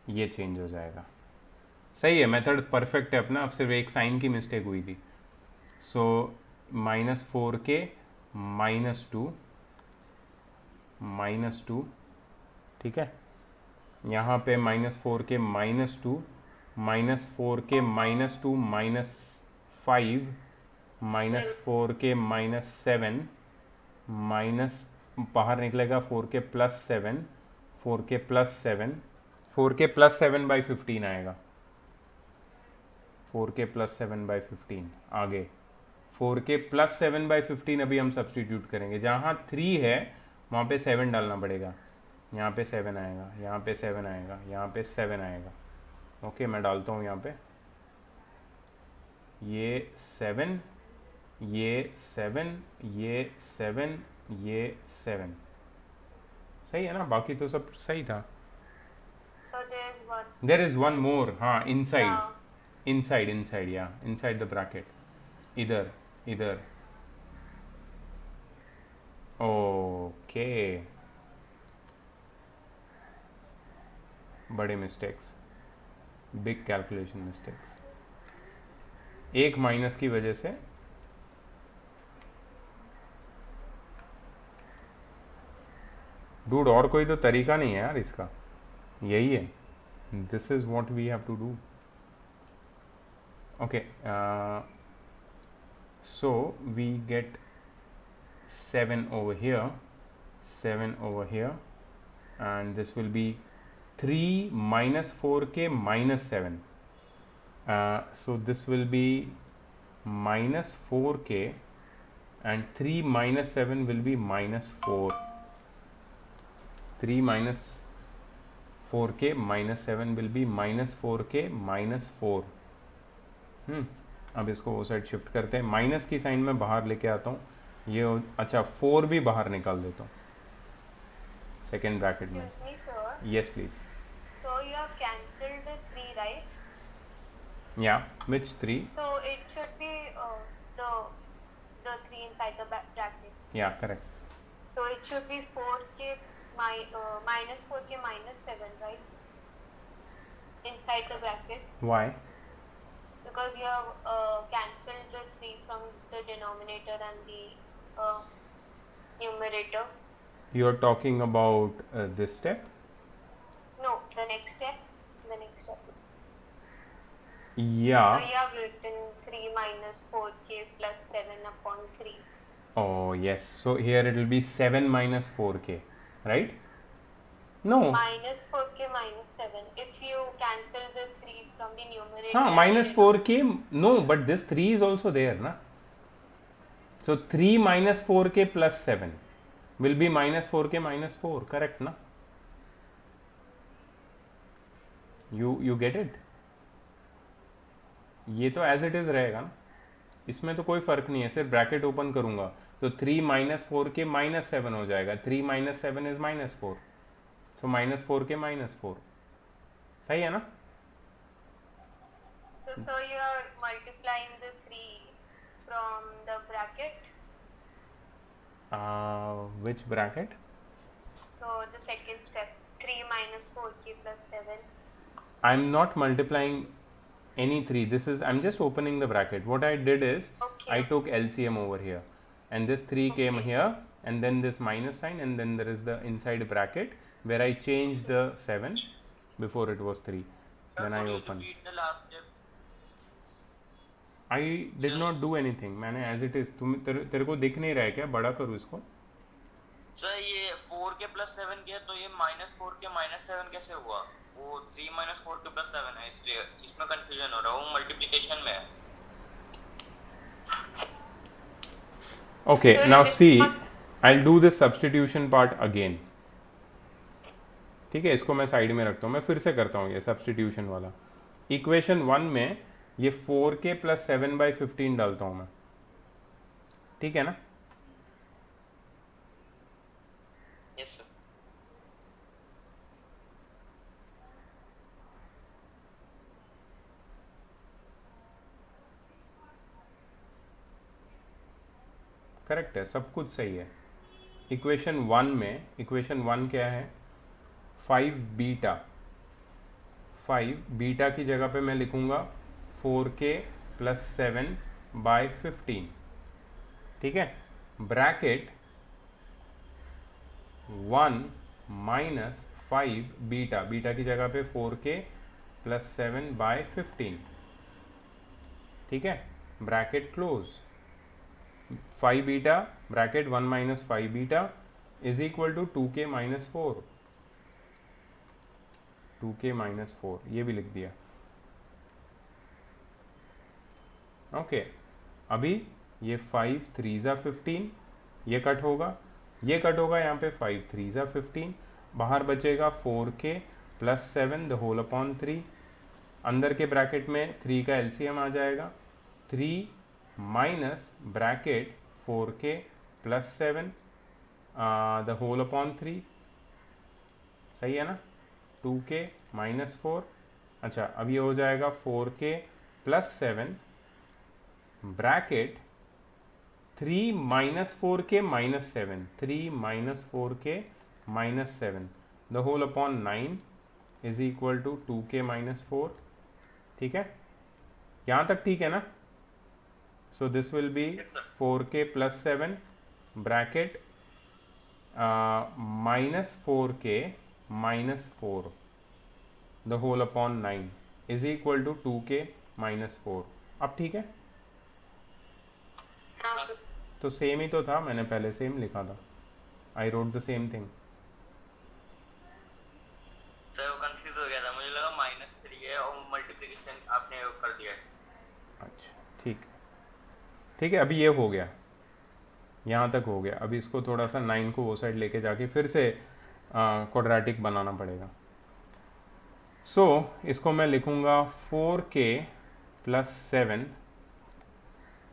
A: ये चेंज हो जाएगा। सही है, मेथड परफेक्ट है अपना, अब सिर्फ एक साइन की मिस्टेक हुई थी। So minus 4k minus two, ठीक है। यहाँ पे minus 4k -2 -4k -2 -5 -4k -7 minus बाहर निकलेगा 4k +7 4k +7 4k +7 बाई 15 आएगा 4k +7 बाई 15 आगे 4k +7 बाई 15 अभी हम सब्सटीट्यूट करेंगे जहाँ 3 है वहाँ पे 7 डालना पड़ेगा यहाँ पे 7 आएगा यहाँ पे 7 आएगा यहाँ पे 7 आएगा ओके मैं डालता हूँ यहाँ पे ये 7 ये 7 ये 7 ये 7 सही है ना बाकी तो सब सही था
D: So there's one.
A: There is one more हाँ इनसाइड
D: Yeah.
A: इनसाइड या इनसाइड द ब्रैकेट इधर इधर ओके बड़े मिस्टेक्स बिग कैलकुलेशन मिस्टेक्स एक माइनस की वजह से डूड और कोई तो तरीका नहीं है यार इसका यही है this is what we have to do okay so we get 7 over here 7 over here and this will be 3 minus 4k minus 7 so this will be minus 4k and 3 minus 7 will be minus 4 3 minus 4k minus 7 will be minus 4k minus 4 अब इसको वो side shift करते हैं minus की sign में बाहर लेके आता हूँ ये अच्छा 4 भी बाहर निकाल देता हूँ सेकेंड ब्रैकेट में
D: Excuse me, sir.
A: Yes please
D: So you have cancelled the 3, right?
A: या विच 3
D: So it should be the 3 inside the bracket.
A: या correct
D: So it should be 4k minus 4k minus 7, right? Inside the bracket.
A: Why
D: Because you have cancelled the 3 from the denominator and the numerator.
A: You are talking about this step
D: No, the next step. The next step.
A: या
D: So you have written 3 minus 4k plus 7 upon 3.
A: oh yes so here it will be 7 minus 4k right no
D: Minus 4k minus 7. If you cancel the 3 from the numerator.
A: हाँ
D: and
A: minus
D: the
A: 4k no but this 3 is also there na so 3 minus 4k plus 7 will be minus 4k minus 4 correct na you get it ये तो as it is रहेगा ना इसमें तो कोई फर्क नहीं है सिर्फ ब्रैकेट ओपन करूंगा तो 3 माइनस 4k माइनस 7 हो जाएगा 3 minus 7 is minus 4 so minus 4k minus 4 सही है ना
D: So you are multiplying the 3 from the bracket.
A: which bracket
D: So the second step, 3 minus 4k plus 7.
A: I'm not multiplying any 3 this is I'm just opening the bracket what I did is
D: Okay.
A: I took LCM over here and this 3 came
D: Okay.
A: here and then this minus sign and then there is the inside bracket where I changed the 7 before it was 3 then I opened
B: Repeat the last step.
A: I did not do anything मैंने as it is तुम तेरे को दिख नहीं रहा है क्या बड़ा करूँ इसको
B: सर ये 4k plus 7 किया तो ये minus 4k minus 7 कैसे हुआ वो 3 minus 4k plus 7 है इसलिए इसमें कंफ्यूजन हो रहा है वो मल्टीप्लिकेशन में है
A: okay
D: So
A: now
D: it is
A: see
D: not-
A: I'll do this substitution part again ठीक है इसको मैं साइड में रखता हूँ मैं फिर से करता हूँ ये सब्सटीट्यूशन वाला इक्वेशन 1 में ये 4k plus 7 by 15 डालता हूँ मैं ठीक है ना
B: यस सर
A: करेक्ट है सब कुछ सही है इक्वेशन 1 में इक्वेशन 1 क्या है 5 बीटा की जगह पे मैं लिखूंगा 4k plus 7 by 15 ठीक है ब्रैकेट 1 minus 5 बीटा की जगह पे 4k प्लस 7 बाय 15, ठीक है, bracket close. 5 beta bracket 1 minus 5 beta is equal to 2k minus 4, 2k minus 4, ये भी लिख दिया। ओके अभी ये 5 3 ज़ा 15, ये कट होगा, ये कट होगा, यहाँ पे 5 3 ज़ा 15, बाहर बचेगा 4k plus 7 the whole upon 3, अंदर के ब्रैकेट में 3 का एलसीएम आ जाएगा, 3 minus bracket 4k plus 7 the whole upon 3, सही है ना, 2k माइनस 4। अच्छा अब ये हो जाएगा 4k plus 7 bracket 3 minus 4k minus 7, 3 minus 4k minus 7 the whole upon 9 is equal to 2k minus 4, ठीक है, यहाँ तक ठीक है ना। So this will be 4k plus 7 bracket minus 4k minus 4 the whole upon 9 is equal to 2k minus 4। अब ठीक है, तो सेम ही तो था, मैंने पहले सेम लिखा था, I wrote the same thing.
B: Sir वो कंफ्यूज हो गया था, मुझे लगा -3 है और मल्टीप्लिकेशन आपने कर दिया है।
A: अच्छा ठीक है, अभी ये हो गया, यहाँ तक हो गया। अभी इसको थोड़ा सा 9 को वो साइड लेके जाके फिर से क्वाड्रेटिक बनाना पड़ेगा। सो इसको मैं लिखूँगा 4k प्लस 7,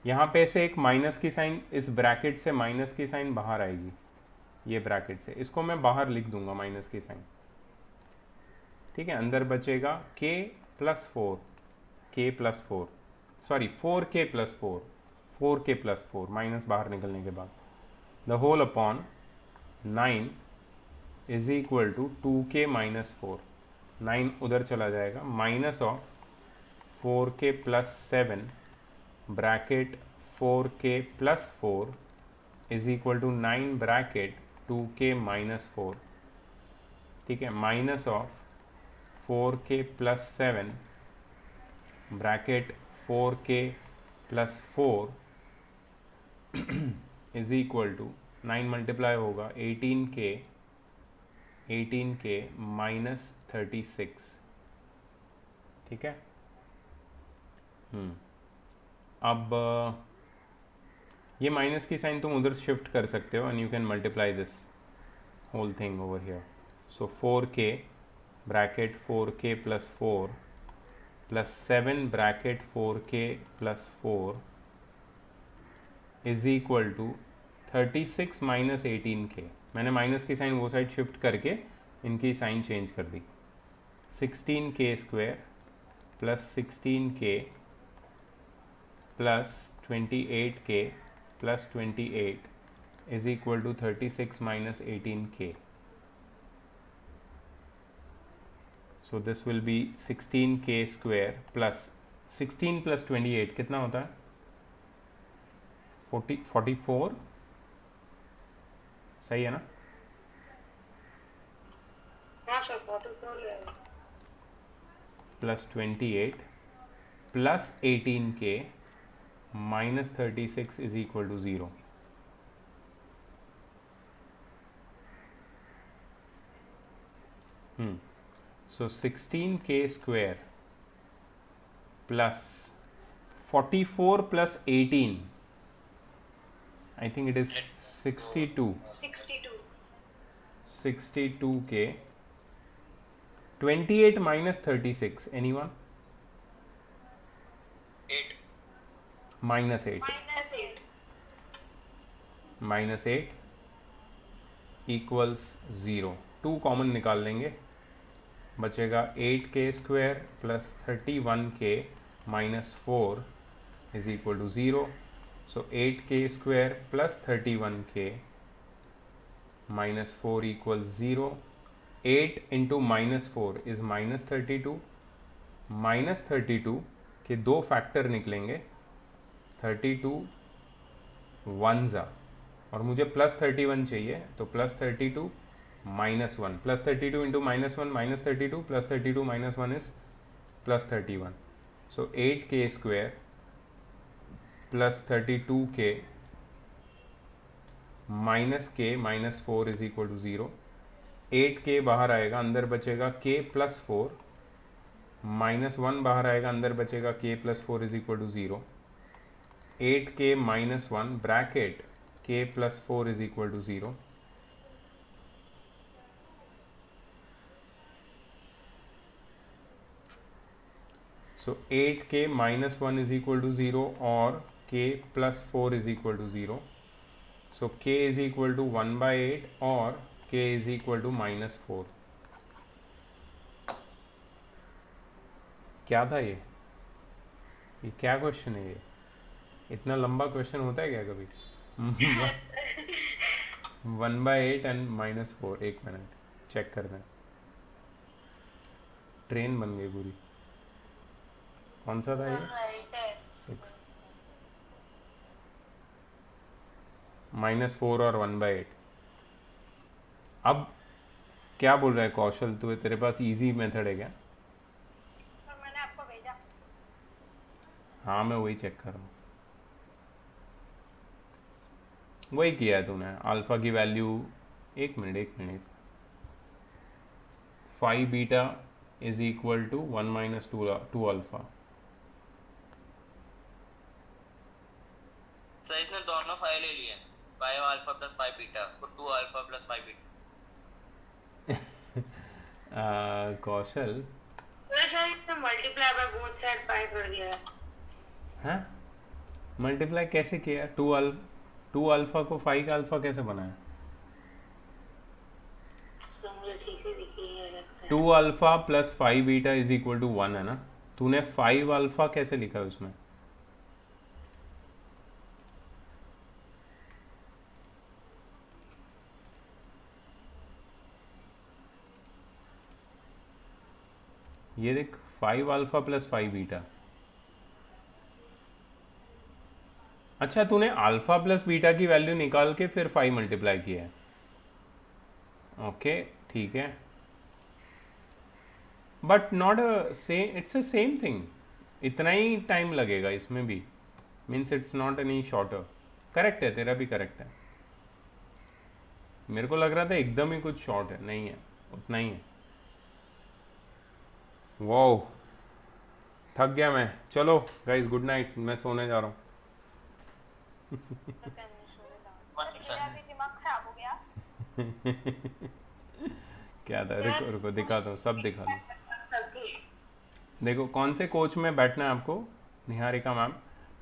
A: यहाँ पे से एक माइनस की साइन, इस ब्रैकेट से माइनस की साइन बाहर आएगी, ये ब्रैकेट से, इसको मैं बाहर लिख दूंगा माइनस की साइन, ठीक है, अंदर बचेगा k plus 4, k plus 4, sorry 4k plus 4, 4k plus 4 minus बाहर निकलने के बाद, the whole upon 9 is equal to 2k minus 4, 9 उधर चला जाएगा, minus of 4k plus 7 bracket 4k plus 4 is equal to 9 bracket 2k minus 4, ठीक है, minus of 4k plus 7 bracket 4k plus 4 is equal to 9 multiply होगा 18k minus 36, ठीक है। अब ये माइनस की साइन तुम उधर शिफ्ट कर सकते हो and you can multiply this whole thing over here. So 4k bracket 4k plus 4 plus 7 bracket 4k plus 4 is equal to 36 minus 18k। मैंने माइनस की साइन वो साइड शिफ्ट करके इनकी साइन चेंज कर दी। 16k square plus 16k plus 28k plus 28 is equal to 36 minus 18k। So this will be 16k square plus 16 plus 28 कितना होता है? 44, सही है ना?
F: हाँ sir 44
A: plus 28 plus 18k minus 36 is equal to 0। So 16k square plus 44 plus 18, I think it is 62, 62k, 28 minus 36, anyone?
B: 8
A: minus 8, minus 8 equals 0। 2 common निकाल लेंगे, बचेगा 8k square plus 31k minus 4 is equal to 0। So 8k square plus 31k minus 4 equal 0। 8 into minus 4 is minus 32। Minus 32 के 2 factor निकलेंगे, 32 1 और मुझे plus 31 चाहिए, तो plus 32 minus 1, plus 32 into minus 1 minus 32 plus 32 minus 1 is plus 31. So 8k square plus 32k minus k minus 4 is equal to 0. 8k बाहर आएगा, अंदर बचेगा k plus 4, माइनस 1 बाहर आएगा, अंदर बचेगा k plus 4 is equal to 0. 8k minus 1 bracket k plus 4 is equal to 0. So 8k minus 1 is equal to 0 or k plus 4 is equal to 0. So k is equal to 1 by 8 or k is equal to minus 4. क्या था ये क्या question है ये? इतना लंबा question होता है क्या कभी? 1 by 8 एंड माइनस 4. एक मिनट चेक करना है. ट्रेन बन गई पूरी. कौन सा था ये? 6 माइनस 4 और 1 by 8. अब क्या बोल रहा है कौशल? तू तेरे पास इजी मेथड है क्या?
F: तो मैंने आपको भेजा.
A: हाँ मैं वही चेक कर रहा हूँ. वही किया है तूने. अल्फा की वैल्यू एक minute 5 beta is equal to 1 minus 2 alpha.
B: Sir इसने दोनों फाइल ले लिए, 5 अल्फा प्लस 5 बीटा और 2 अल्फा प्लस 5 बीटा.
A: कौशल
F: तो शायद इसने मल्टीप्लाई बाय बोथ साइड पाई कर दिया है.
A: हाँ मल्टीप्लाई कैसे किया? 2 अल्फा को 5 का अल्फा कैसे बनाया?
F: तो मुझे ठीक ही दिखी है लगता है.
A: 2 alpha plus 5 beta is equal to 1 है ना. तूने 5 अल्फा कैसे लिखा है उसमें? ये देख 5 अल्फा प्लस 5 बीटा. अच्छा तूने अल्फा प्लस बीटा की वैल्यू निकाल के फिर 5 मल्टीप्लाई किया है. ओके ठीक है. But not same, it's a same thing. इतना ही टाइम लगेगा इसमें भी. Means it's not any shorter. Correct है, तेरा भी करेक्ट है. मेरे को लग रहा था एकदम ही कुछ शॉर्ट है. नहीं है, उतना ही है. वाओ थक गया मैं. चलो गाइस गुड नाइट, मैं सोने जा रहा हूँ.
F: मेरा भी दिमाग खराब हो गया.
A: क्या था? रुको दिखाता हूँ, सब दिखा दूँ. देखो कौन से कोच में बैठना है आपको. Niharika ma'am,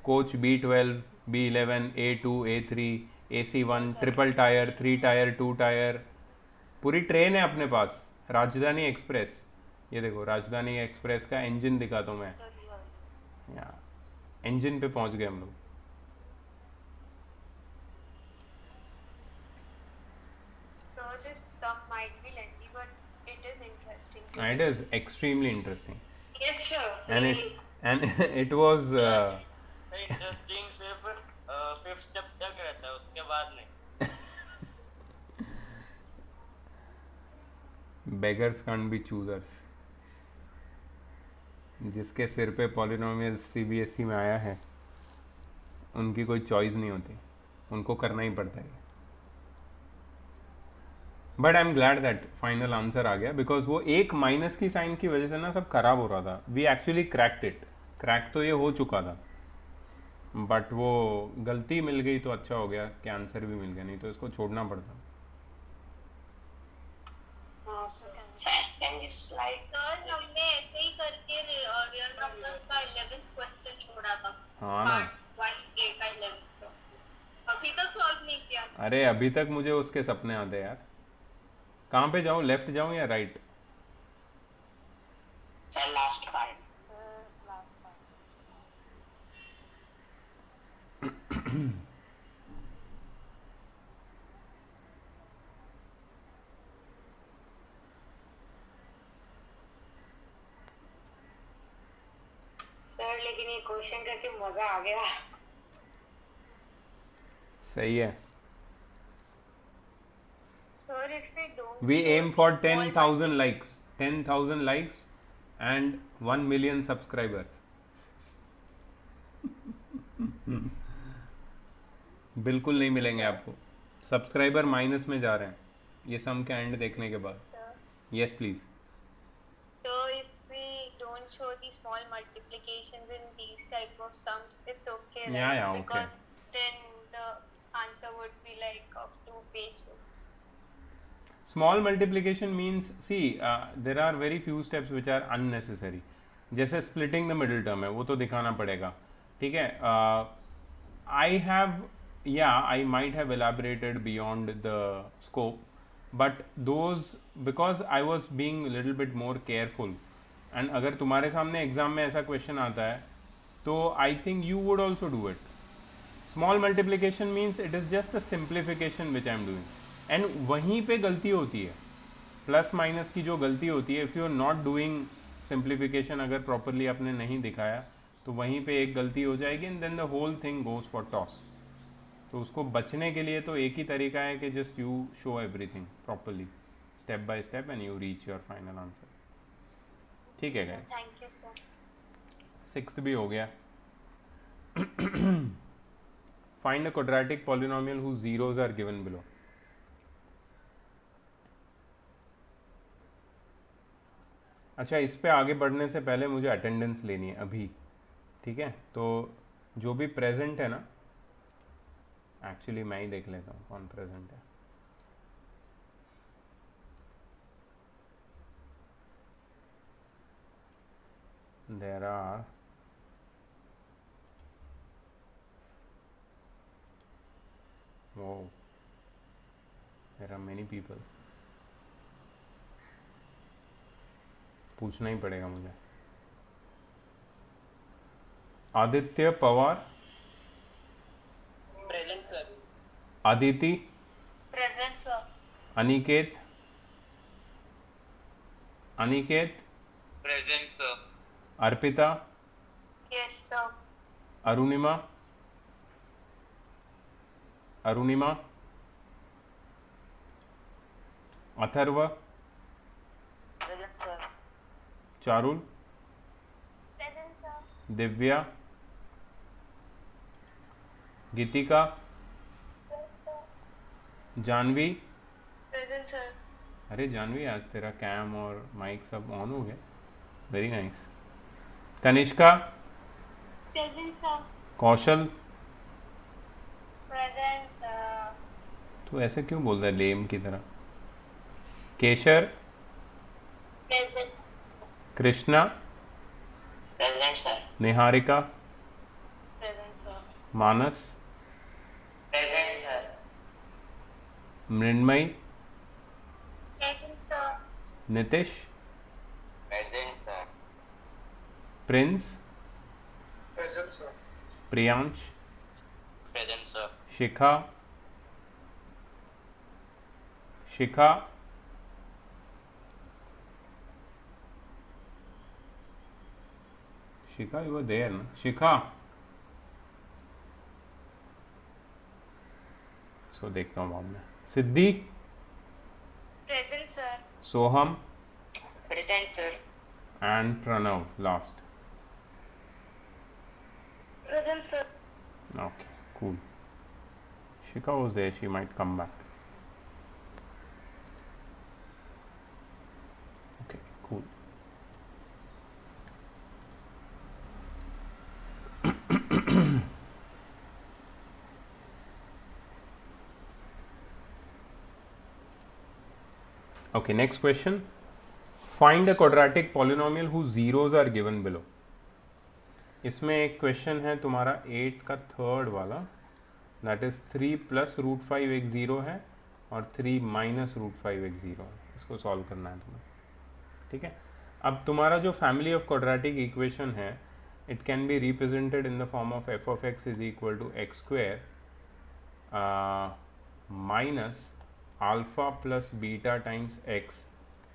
A: coach B12, B11, A2, A3, AC1, triple tyre, 3 tyre, 2 tyre, पूरी ट्रेन है अपने पास. राजधानी एक्सप्रेस. ये देखो राजधानी एक्सप्रेस का इंजन दिखाता हूँ मैं. यहाँ इंजन पे पहुँच गए हम लोग.
D: So this sum might be lengthy, but it is interesting.
A: It is extremely interesting.
F: Yes sir.
A: And it was
B: interesting सिर्फ 5th स्टेप तक रहता है, उसके बाद नहीं.
A: beggars can't be choosers. जिसके सिर पे पॉलिनोमियल CBSE में आया है उनकी कोई चॉइस नहीं होती, उनको करना ही पड़ता है. But I am glad that final answer आ गया, बिकॉज वो एक माइनस की साइन की वजह से ना सब खराब हो रहा था. We actually cracked it. Crack तो ये हो चुका था, बट वो गलती मिल गई तो अच्छा हो गया कि आंसर भी मिल गया, नहीं तो इसको छोड़ना पड़ता.
E: सर हमने ऐसे ही करके रियल नंबर्स का 11th क्वेश्चन छोड़ा था.
A: हाँ ना.
E: पार्ट 1A का 11th अभी तक सॉल्व नहीं किया.
A: अरे अभी तक मुझे उसके सपने आते हैं यार. कहाँ पे जाऊँ, लेफ्ट जाऊँ या right?
B: Sir last part.
F: Sir लेकिन ये क्वेश्चन करके मजा आ गया.
A: सही है.
D: Sir, if we don't
A: We aim for
D: small
A: 10,000 likes. 10,000 likes and 1 million subscribers. बिल्कुल नहीं मिलेंगे आपको, सब्सक्राइबर माइनस में जा रहे हैं ये सम के एंड देखने के बाद. Yes please.
D: So if we don't show the small multiplications in these type of sums, it's okay, right?
A: Yeah, okay.
D: Because then the answer would be like of 2 pages.
A: Small multiplication means, see, there are very few steps which are unnecessary. जैसे splitting the middle term है वो तो दिखाना पड़ेगा, ठीक है. I might have elaborated beyond the scope, but those, because I was being a little bit more careful, and अगर तुम्हारे सामने एग्जाम में ऐसा क्वेश्चन आता है तो I think you would also do it. Small multiplication means it is just a simplification which I am doing, and वहीं पे गलती होती है, प्लस माइनस की जो गलती होती है, if you are not doing simplification, अगर प्रॉपरली आपने नहीं दिखाया तो वहीं पे एक गलती हो जाएगी and then the whole thing goes for toss. तो उसको बचने के लिए तो एक ही तरीका है कि just you show everything properly step by step and you reach your final answer. ठीक है guys,
D: thank you sir.
A: 6th भी हो गया. Find a quadratic polynomial whose zeros are given below. अच्छा, इस पे आगे बढ़ने से पहले मुझे अटेंडेंस लेनी है अभी, ठीक है. तो जो भी प्रेजेंट है ना, एक्चुअली मैं ही देख लेता हूँ कौन प्रेजेंट है. There are many people. पूछना ही पड़ेगा मुझे. Aditya Pawar.
B: Present sir.
A: Aditi.
D: Present sir.
A: Aniket. Aniket.
B: Present sir.
A: Arpita.
D: Yes sir.
A: Arunima. Arunima. Atharva.
E: Present sir.
A: Charul.
D: Present sir.
A: Divya. Geetika. Janvi.
F: Present sir.
A: अरे जानवी, आज तेरा कैम और माइक सब ऑन हो गया. Very nice. Kanishka.
D: Present sir.
A: Kaushal.
D: Present sir.
A: तू ऐसे क्यों बोल रहा है लेम की तरह. Keshar.
D: Present.
A: Krishna.
B: Present sir.
A: Niharika.
D: Present sir.
A: Manas.
B: Present sir.
A: Mrunmayi.
D: Present sir.
A: Nitish.
B: Present sir.
A: Prince.
G: Present sir.
A: Priyansh.
B: Present sir.
A: Shikha. Shikha. Shikha, you are there ना. शिखा. सो देखता हूँ बाद में. Siddhi.
F: Present sir.
A: Soham.
B: Present sir.
A: And Pranav last.
F: Present sir.
A: Okay, cool. Shika was there, she might come back. Okay, cool. Okay, next question. Find a quadratic polynomial whose zeros are given below. इसमें एक question है तुम्हारा 8 का third वाला, that is 3 plus root 5 एक zero है और 3 minus root 5 एक ज़ीरो है. इसको सॉल्व करना है तुम्हें, ठीक है. अब तुम्हारा जो फैमिली ऑफ क्वाड्रेटिक इक्वेशन है, it can be represented in the form of f of x is equal to x square minus alpha plus beta times x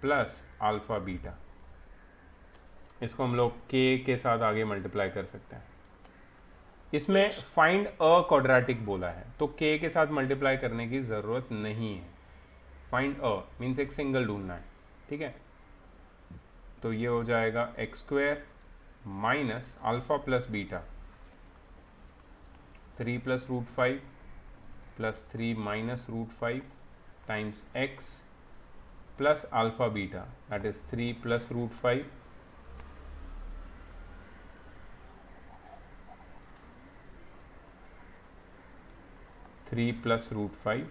A: plus alpha beta. इसको हम लोग के साथ आगे मल्टीप्लाई कर सकते हैं. इसमें फाइंड अ क्वाड्रेटिक बोला है तो के साथ मल्टीप्लाई करने की ज़रूरत नहीं है. फाइंड अ मीन्स एक सिंगल ढूंढना है, ठीक है. तो ये हो जाएगा x square minus alpha plus beta 3 plus root 5 plus 3 minus root 5 times x plus alpha beta that is 3 plus root 5 3 plus root 5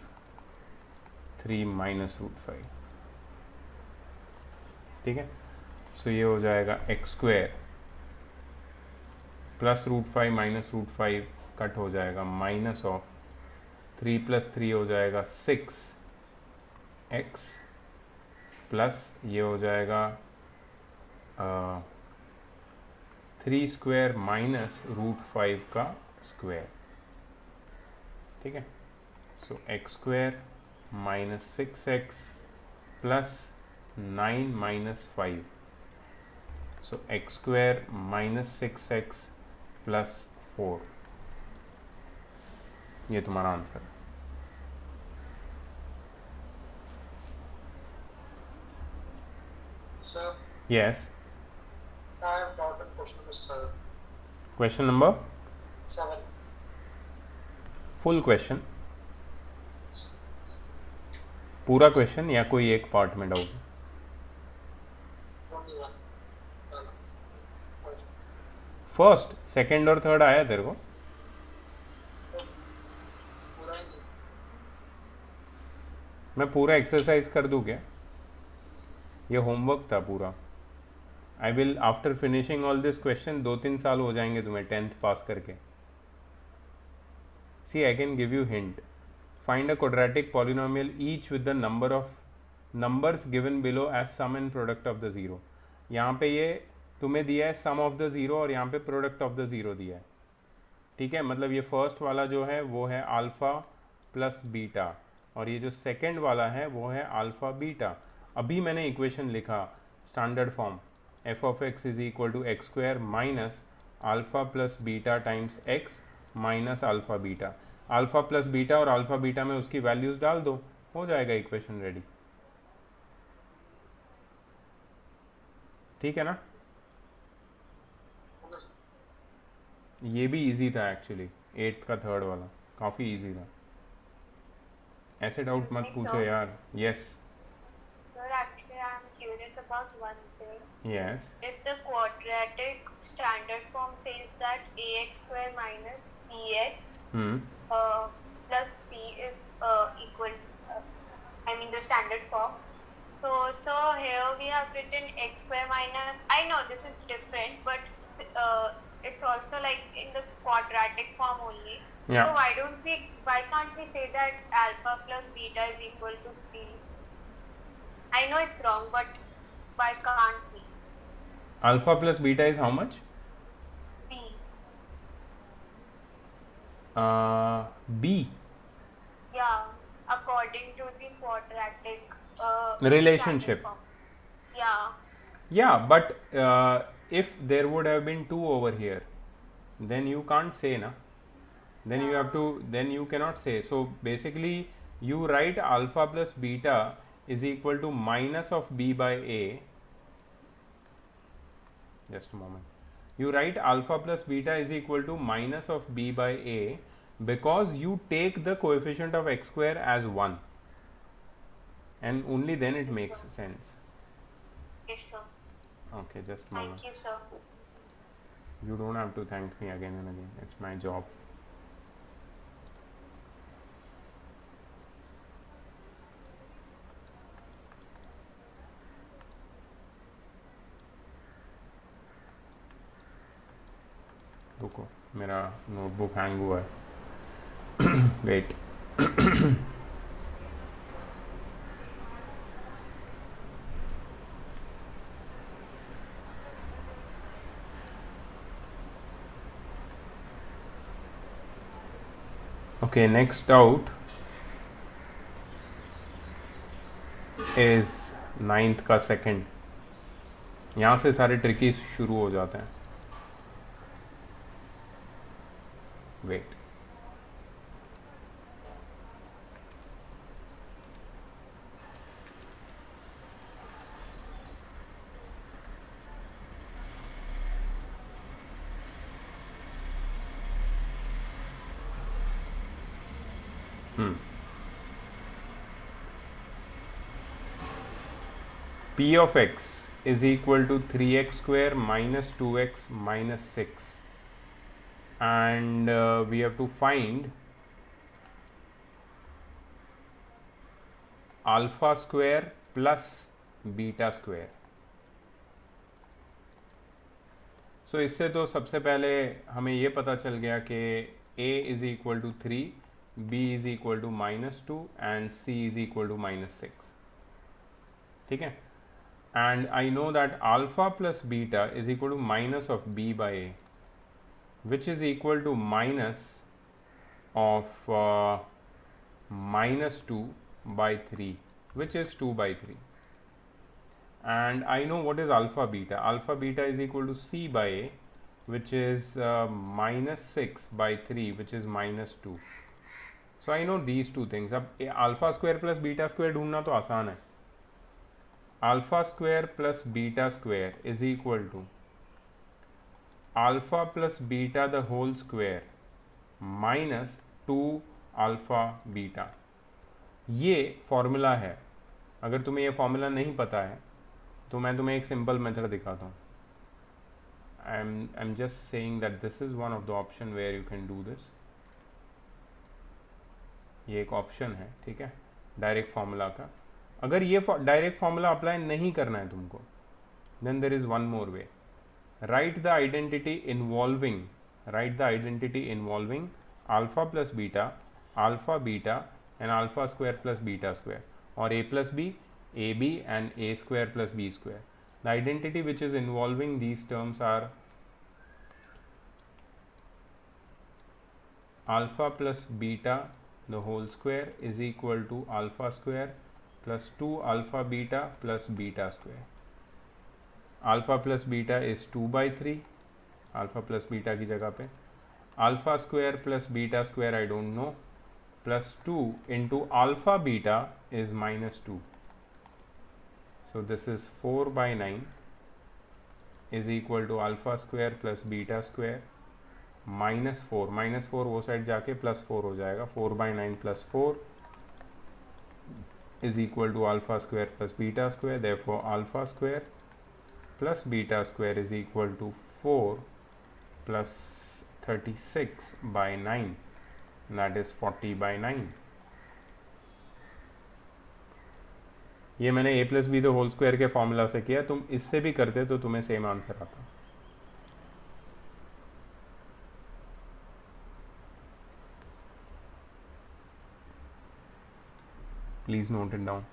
A: 3 minus root 5, ठीक है। सो ये हो जाएगा x square plus root 5 minus root 5 cut हो जाएगा minus of 3 plus 3 हो जाएगा 6 x plus ये हो जाएगा 3 स्क्वायर माइनस रूट 5 का स्क्वायर, ठीक है। So x square minus 6x plus 9 minus 5, so x square minus 6x plus 4, ये तुम्हारा आंसर है।
G: Sir,
A: यस,
G: I have got a question number 7.
A: Question number
G: 7.
A: Full question, पूरा क्वेश्चन या कोई एक पार्ट में doubt?
G: Only one. First.
A: First, second और थर्ड आया तेरे को?
G: पूरा ही नहीं.
A: मैं पूरा एक्सरसाइज कर दूं क्या? ये होमवर्क था पूरा। I will after finishing all this question 2-3 साल हो जाएंगे तुम्हें 10th पास करके। See I can give you hint, find a quadratic polynomial each with the number of numbers given below as sum and product of the zero. यहाँ पे ये तुम्हें दिया है सम ऑफ द ज़ीरो और यहाँ पे प्रोडक्ट ऑफ द ज़ीरो दिया है, ठीक है। मतलब ये फर्स्ट वाला जो है वो है अल्फ़ा प्लस बीटा और ये जो सेकंड वाला है वो है अल्फ़ा बीटा। अभी मैंने इक्वेशन लिखा standard form, f of x is equal to x square minus alpha plus beta times x minus alpha beta. Alpha plus beta और अल्फ़ा बीटा में उसकी वैल्यूज़ डाल दो, हो जाएगा इक्वेशन रेडी, ठीक है ना। ये भी इजी था एक्चुअली, 8th का थर्ड वाला काफ़ी इजी था, ऐसे डाउट मत पूछो यार। Yes
D: Sir, actually, I'm curious about one thing.
A: Yes
D: If the quadratic standard form says that ax square minus bx plus c is equal, I mean the standard form. So here we have written x square minus. I know this is different, but it's also like in the quadratic form only.
A: Yeah.
D: So why can't we say that alpha plus beta is equal to b? I know it's wrong, but why can't we?
A: Alpha plus beta is how much?
D: B.
A: B
D: Yeah, according to the quadratic
A: Relationship.
D: standard form. Yeah.
A: Yeah, but if there would have been 2 over here, then you can't say na. Then you have to. Then you cannot say. So basically, you write alpha plus beta is equal to minus of b by a. Just a moment. You write alpha plus beta is equal to minus of b by a because you take the coefficient of x square as 1, and only then it makes sense.
D: Yes, sir.
A: Okay, just a moment.
D: Thank you, sir.
A: You don't have to thank me again and again. It's my job. रुको, मेरा notebook hang हुआ है। Wait. Okay, next out is 9th का second. यहाँ से सारे tricky शुरू हो जाते हैं। Wait, P of x is equal to 3x square minus 2x minus 6, and we have to find alpha square plus beta square. सो इससे तो सबसे पहले हमें ये पता चल गया कि a is equal to 3, b is equal to -2 and c is equal to -6. ठीक है, and I know that alpha plus beta is equal to minus of b by a, which is equal to minus of -2 by 3, which is 2 by 3. And I know what is alpha beta. Alpha beta is equal to c by a, which is -6 by 3, which is -2. So I know these two things. अब alpha square plus beta square ढूंढना तो आसान है. Alpha square plus beta square is equal to alpha plus beta the whole square minus 2 alpha beta. ये formula है. अगर तुम्हें ये फॉर्मूला नहीं पता है तो मैं तुम्हें एक सिंपल मेथड दिखाता हूँ. I am just saying that this is one of the option where you can do this. ये एक ऑप्शन है, ठीक है, डायरेक्ट फार्मूला का. अगर ये डायरेक्ट फार्मूला अप्लाई नहीं करना है तुमको, then there is one more way. Write the identity involving alpha plus beta, alpha beta and alpha square plus beta square, or a plus b, ab and a square plus b square. The identity which is involving these terms are alpha plus beta the whole square is equal to alpha square plus 2 alpha beta plus beta square. Alpha plus beta is 2 by 3, alpha plus beta की जगह पे. Alpha square plus beta square I don't know, plus 2 into alpha beta is -2. So this is 4 by 9 is equal to alpha square plus beta square -4. -4 वो side जाके +4 हो जाएगा. 4 by 9 plus 4 is equal to alpha square plus beta square. Therefore alpha square plus beta square is equal to 4 plus 36 by 9. That is 40 by 9. ये मैंने a plus b the whole square के formula से किया. तुम इससे भी करते तो तुम्हें सेम आंसर आता. Please note it down.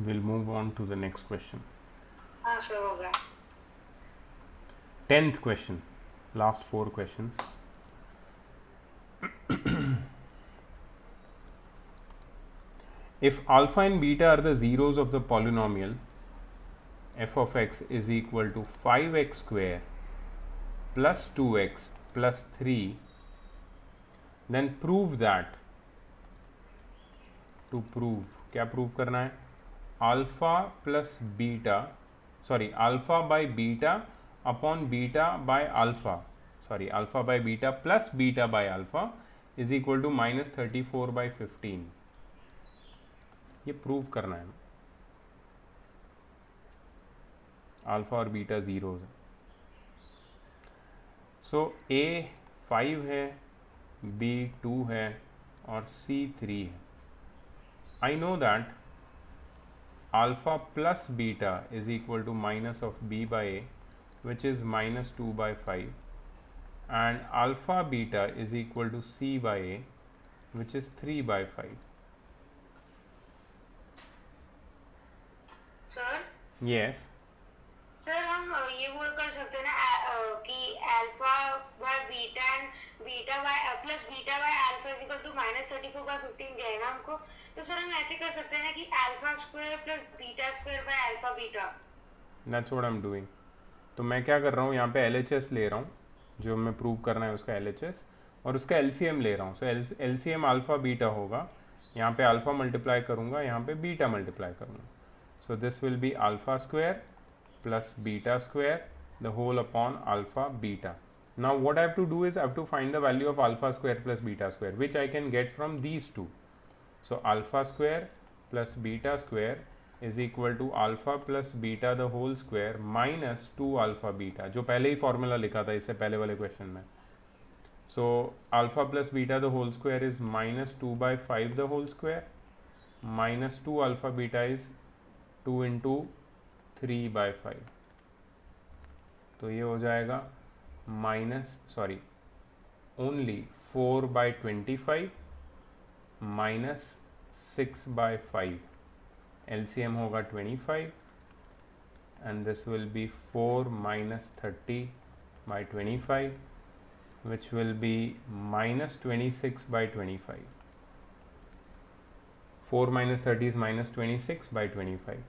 A: We'll move on to the next question.
F: हाँ सर हो गया.
A: 10th question, last 4 questions. If alpha and beta are the zeros of the polynomial f of x is equal to 5x square plus 2x plus 3, then prove that. To prove, क्या prove करना है? Alpha plus beta, sorry alpha by beta upon beta by alpha, sorry alpha by beta plus beta by alpha is equal to -34/15। ये prove करना है, alpha और beta zero है। सो ए 5 है, B 2 है और सी 3 है। I know that alpha plus beta is equal to minus of b by a which is -2/5 and alpha beta is equal to c by a which is 3/5.
C: Sir
A: Yes.
C: Sir हम ये बोल कर सकते हैं ना कि alpha by beta and beta by plus beta by alpha is equal to -34/15 दिया है ना हमको, तो सर हम ऐसे कर सकते हैं ना कि alpha square plus beta square by alpha beta.
A: That's what I'm doing. तो मैं क्या कर रहा हूँ, यहाँ पे LHS ले रहा हूँ, जो मैं प्रूव करना है उसका LHS, और उसका LCM ले रहा हूँ। सो LCM अल्फा बीटा होगा, यहाँ पे अल्फा मल्टीप्लाई करूँगा, यहाँ पे बीटा मल्टीप्लाई करूँगा। So this will be alpha square plus beta square the whole upon alpha beta. Now what I have to do is I have to find the value of alpha square plus beta square which I can get from these two. So alpha square plus beta square is equal to alpha plus beta the whole square minus 2 alpha beta, जो पहले ही formula लिखा था इससे पहले वाले question में। So alpha plus beta the whole square is -2/5 the whole square minus 2 alpha beta is 2 × 3/5। तो ये हो जाएगा ओनली 4/25 माइनस 6/5। LCM होगा 25 and this will be 4 minus 30/25 which will be -26/25. 4 minus 30 is -26/25.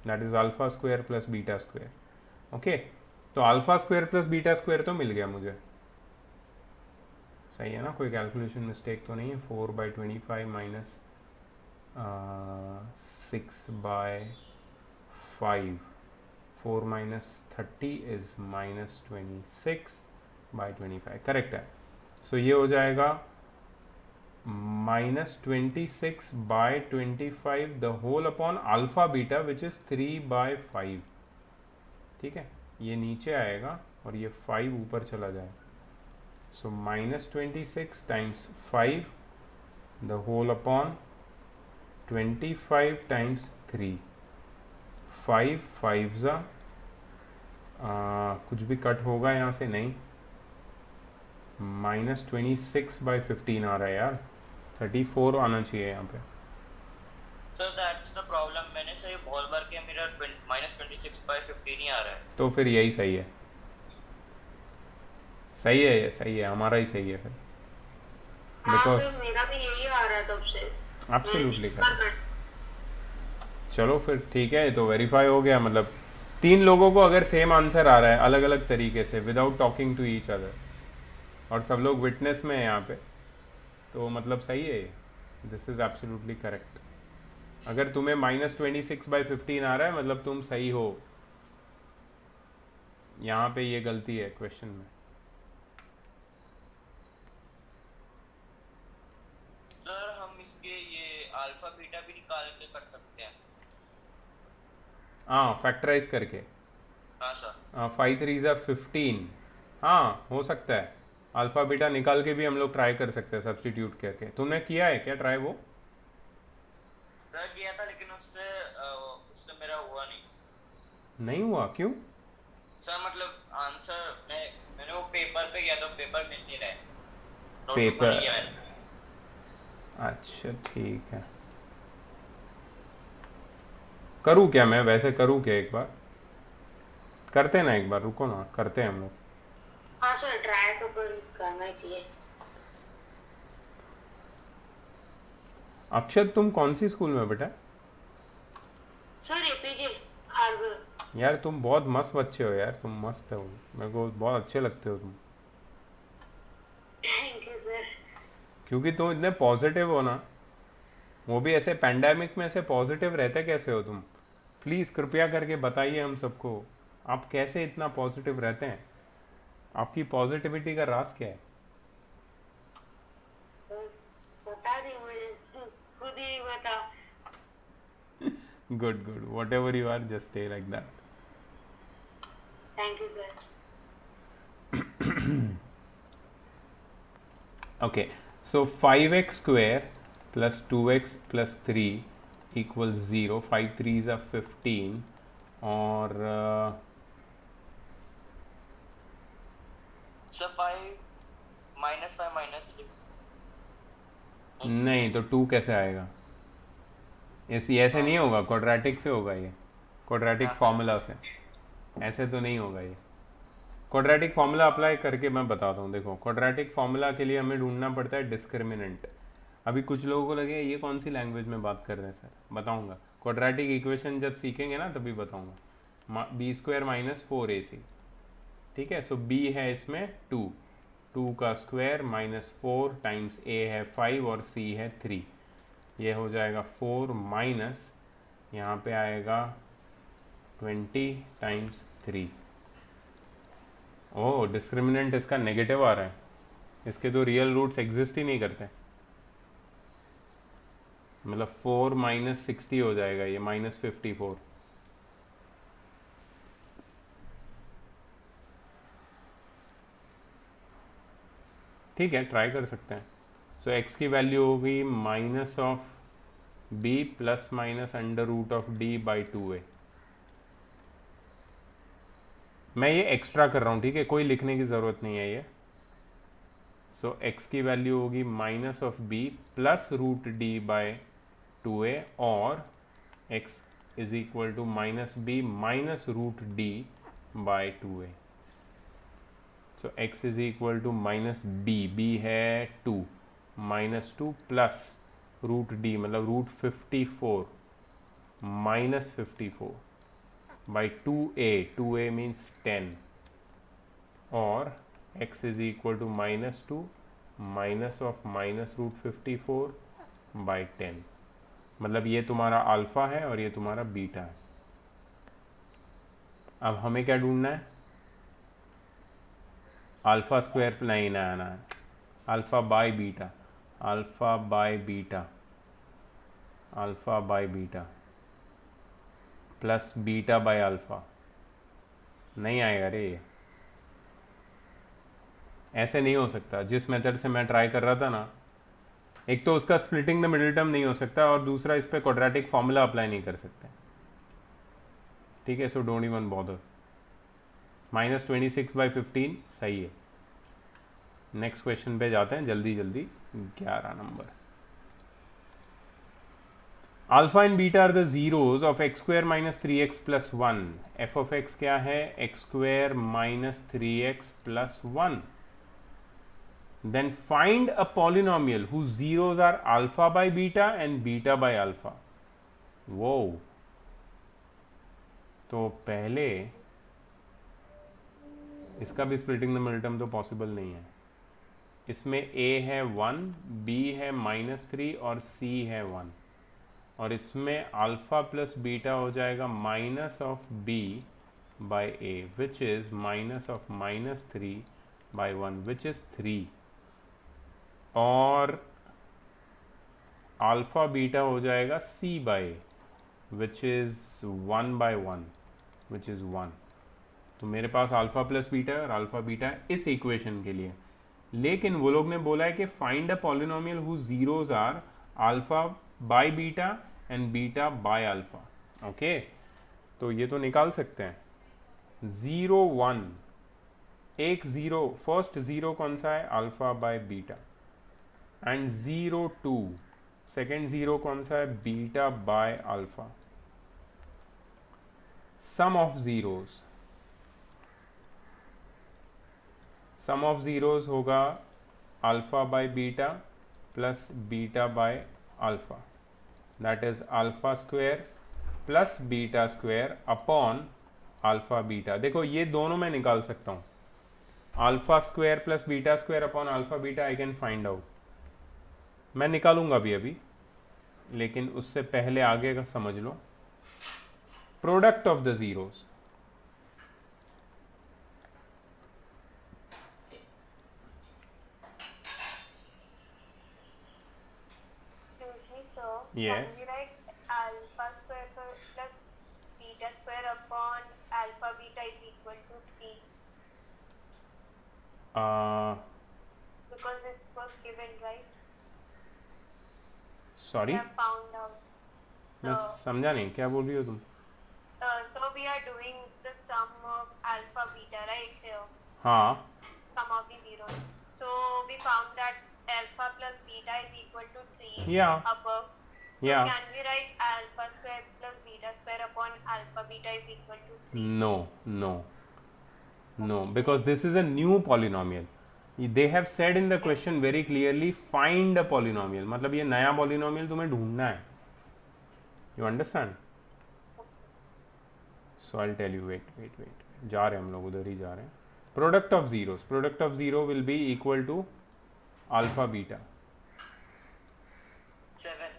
A: That is alpha square plus beta square. Okay, तो alpha square plus beta square तो मिल गया मुझे, सही है ना, कोई कैलकुलेशन मिस्टेक तो नहीं है। 4/25 माइनस 6/5, 4 minus 30 is -26/25, करेक्ट है। सो ये हो जाएगा -26/25 the whole upon alpha beta which is 3/5। ठीक है, ये नीचे आएगा और ये 5 ऊपर चला जाएगा। So -26 times 5 the whole upon 25 times 3, 5 5 कुछ भी कट होगा यहाँ से, नहीं, -26/15 आ रहा है यार, 34 आना चाहिए यहाँ पे।
B: सर दैट्स द प्रॉब्लम, मैंने सही बॉल भर के मेरा -26/15 ही आ रहा है।
A: तो फिर यही सही है, सही है, ये सही है, हमारा ही सही है फिर,
C: बिकॉज मेरा भी यही आ रहा है तब से।
A: Absolutely correct. चलो फिर ठीक है, तो वेरीफाई हो गया, मतलब 3 लोगों को अगर सेम आंसर आ रहा है अलग अलग तरीके से without talking to each other, और सब लोग विटनेस में है यहाँ पे, तो मतलब सही है, दिस इज एब्सोल्युटली करेक्ट। अगर तुम्हें -26/15 आ रहा है मतलब तुम सही हो, यहाँ पे ये गलती है क्वेश्चन में।
B: सर हम इसके ये अल्फा बीटा भी निकाल के कर सकते हैं।
A: हाँ, फैक्टराइज करके।
B: हाँ सर।
A: 5 3 ज़ा 15, हाँ हो सकता है, अल्फा बीटा निकाल के भी हम लोग ट्राई कर सकते हैं सब्स्टिट्यूट करके। तुमने किया है क्या ट्राई वो?
B: सर किया था लेकिन उससे मेरा हुआ
A: नहीं हुआ, क्यों?
B: सर मतलब आंसर मैंने वो पेपर पे किया तो पेपर मिल नहीं रहा है,
A: पेपर,
B: नहीं है।
A: अच्छा ठीक है, करूँ क्या मैं, वैसे करूँ क्या, एक बार करते हैं ना, एक बार रुको ना, करते हैं हम लोग।
C: हाँ सर, ट्राई तो करना ही चाहिए।
A: अक्षत तुम कौन सी स्कूल में बेटा?
C: Sir APJ Kharghar.
A: यार तुम बहुत मस्त बच्चे हो यार, तुम मस्त हो, मेरे को बहुत अच्छे लगते हो तुम,
C: थैंक यू सर।
A: क्योंकि तुम इतने पॉजिटिव हो ना, वो भी ऐसे पैंडेमिक में ऐसे पॉजिटिव रहते कैसे हो तुम? प्लीज़ कृपया करके बताइए हम सबको, आप कैसे इतना पॉजिटिव रहते हैं? आपकी पॉजिटिविटी का राज क्या है?
H: बता दी मुझे, खुद ही बता।
A: Good good, whatever you are just stay like that.
H: Thank you sir.
A: Okay, so 5x square plus 2x plus 3 equals 0. 5 3s are 15 और
B: सर 5 माइनस
A: नहीं तो 2 कैसे आएगा? ऐसे नहीं होगा, क्वाड्रेटिक से होगा ये, क्वाड्रेटिक फार्मूला से। ऐसे तो नहीं होगा ये। क्वाड्रेटिक फार्मूला अप्लाई करके मैं बताता हूँ। देखो, क्वाड्रेटिक फार्मूला के लिए हमें ढूंढना पड़ता है डिस्क्रिमिनेंट। अभी कुछ लोगों को लगे ये कौन सी लैंग्वेज में बात कर रहे हैं सर, बताऊंगा। क्वाड्रेटिक इक्वेशन जब सीखेंगे ना तभी बताऊंगा। बी स्क्वायर माइनस 4ac, ठीक है। सो बी है इसमें 2 का स्क्वायर माइनस 4 टाइम्स a है 5 और c है 3। ये हो जाएगा 4 माइनस यहाँ पे आएगा 20 टाइम्स 3। ओह, डिस्क्रिमिनेंट इसका नेगेटिव आ रहा है, इसके तो रियल रूट्स एग्जिस्ट ही नहीं करते। मतलब 4 माइनस 60 हो जाएगा ये, माइनस 54। ठीक है, ट्राई कर सकते हैं। सो x की वैल्यू होगी minus of b plus minus under root of d by 2a। मैं ये एक्स्ट्रा कर रहा हूँ, ठीक है, कोई लिखने की ज़रूरत नहीं है ये। सो x की वैल्यू होगी minus of b plus root d by 2a और x is equal to minus b minus root d by 2a। So x is equal to minus b है 2 माइनस 2 प्लस रूट d मतलब root 54 minus 54 by 2a means 10 और x is equal to minus 2 minus of minus root 54 by 10। मतलब ये तुम्हारा alpha है और ये तुम्हारा बीटा है। अब हमें क्या ढूंढना है? अल्फा स्क्वायर नहीं ना आना है, alpha by beta, alpha by beta, alpha by beta plus beta by alpha. नहीं आएगा रे, ये ऐसे नहीं हो सकता। जिस मेथड से मैं ट्राई कर रहा था ना, एक तो उसका स्प्लिटिंग द मिडिल टर्म नहीं हो सकता और दूसरा इस पे क्वाड्रेटिक फॉर्मूला अप्लाई नहीं कर सकते, ठीक है। So don't even bother. Minus 26/15 सही है। नेक्स्ट क्वेश्चन पे जाते हैं जल्दी जल्दी। 11 नंबर। Alpha and beta are the zeros of x square minus 3x plus 1। F of x क्या है? X square minus 3x plus 1। Then find a polynomial whose zeros are alpha by beta and beta by alpha. वो तो पहले इसका भी splitting the middle term तो possible नहीं है। इसमें a है 1, b है -3 और c है 1 और इसमें अल्फा प्लस बीटा हो जाएगा minus of b by a which is minus of -3 by 1 which is 3 और अल्फा बीटा हो जाएगा c by which is 1 by 1 which is 1। तो मेरे पास अल्फा प्लस बीटा और अल्फा बीटा है इस इक्वेशन के लिए। लेकिन वो लोग ने बोला है कि find a polynomial who zeros are alpha by beta and beta by alpha. Okay, तो ये तो निकाल सकते हैं। 0 1, एक जीरो, फर्स्ट जीरो कौन सा है? Alpha by beta. And 0 2, second zero कौन सा है? Beta by alpha. Sum of zeros, sum of zeros होगा alpha by beta plus beta by alpha, that is alpha square plus beta square upon alpha beta. देखो ये दोनों मैं निकाल सकता हूँ, alpha square plus beta square upon alpha beta I can find out. मैं निकालूंगा भी अभी। लेकिन उससे पहले आगे का समझ लो। Product of the zeros,
D: Excuse me, sir.
A: Yes.
D: Can we write alpha square plus beta square upon alpha beta is equal to 3? Because it was given, right?
A: Sorry,
D: We have found out.
A: मैं समझा नहीं, क्या बोल रही हो तुम?
D: So we are doing the sum of alpha beta right here.
A: हाँ,
D: Sum of the zeros. So we found that alpha plus beta is equal to 3
A: Yeah.
D: above. So
A: Yeah.
D: can we write alpha square plus beta square upon alpha beta is equal to 3?
A: no, no, no, because this is a new polynomial. They have said in the question very clearly, find a polynomial. मतलब ये नया polynomial तुम्हें ढूंढना है. You understand? So I'll tell you. Wait. जा रहे हैं हम लोग, उधर ही जा रहे हैं. Product of zeros. Product of zero will be equal to alpha beta.
B: 7.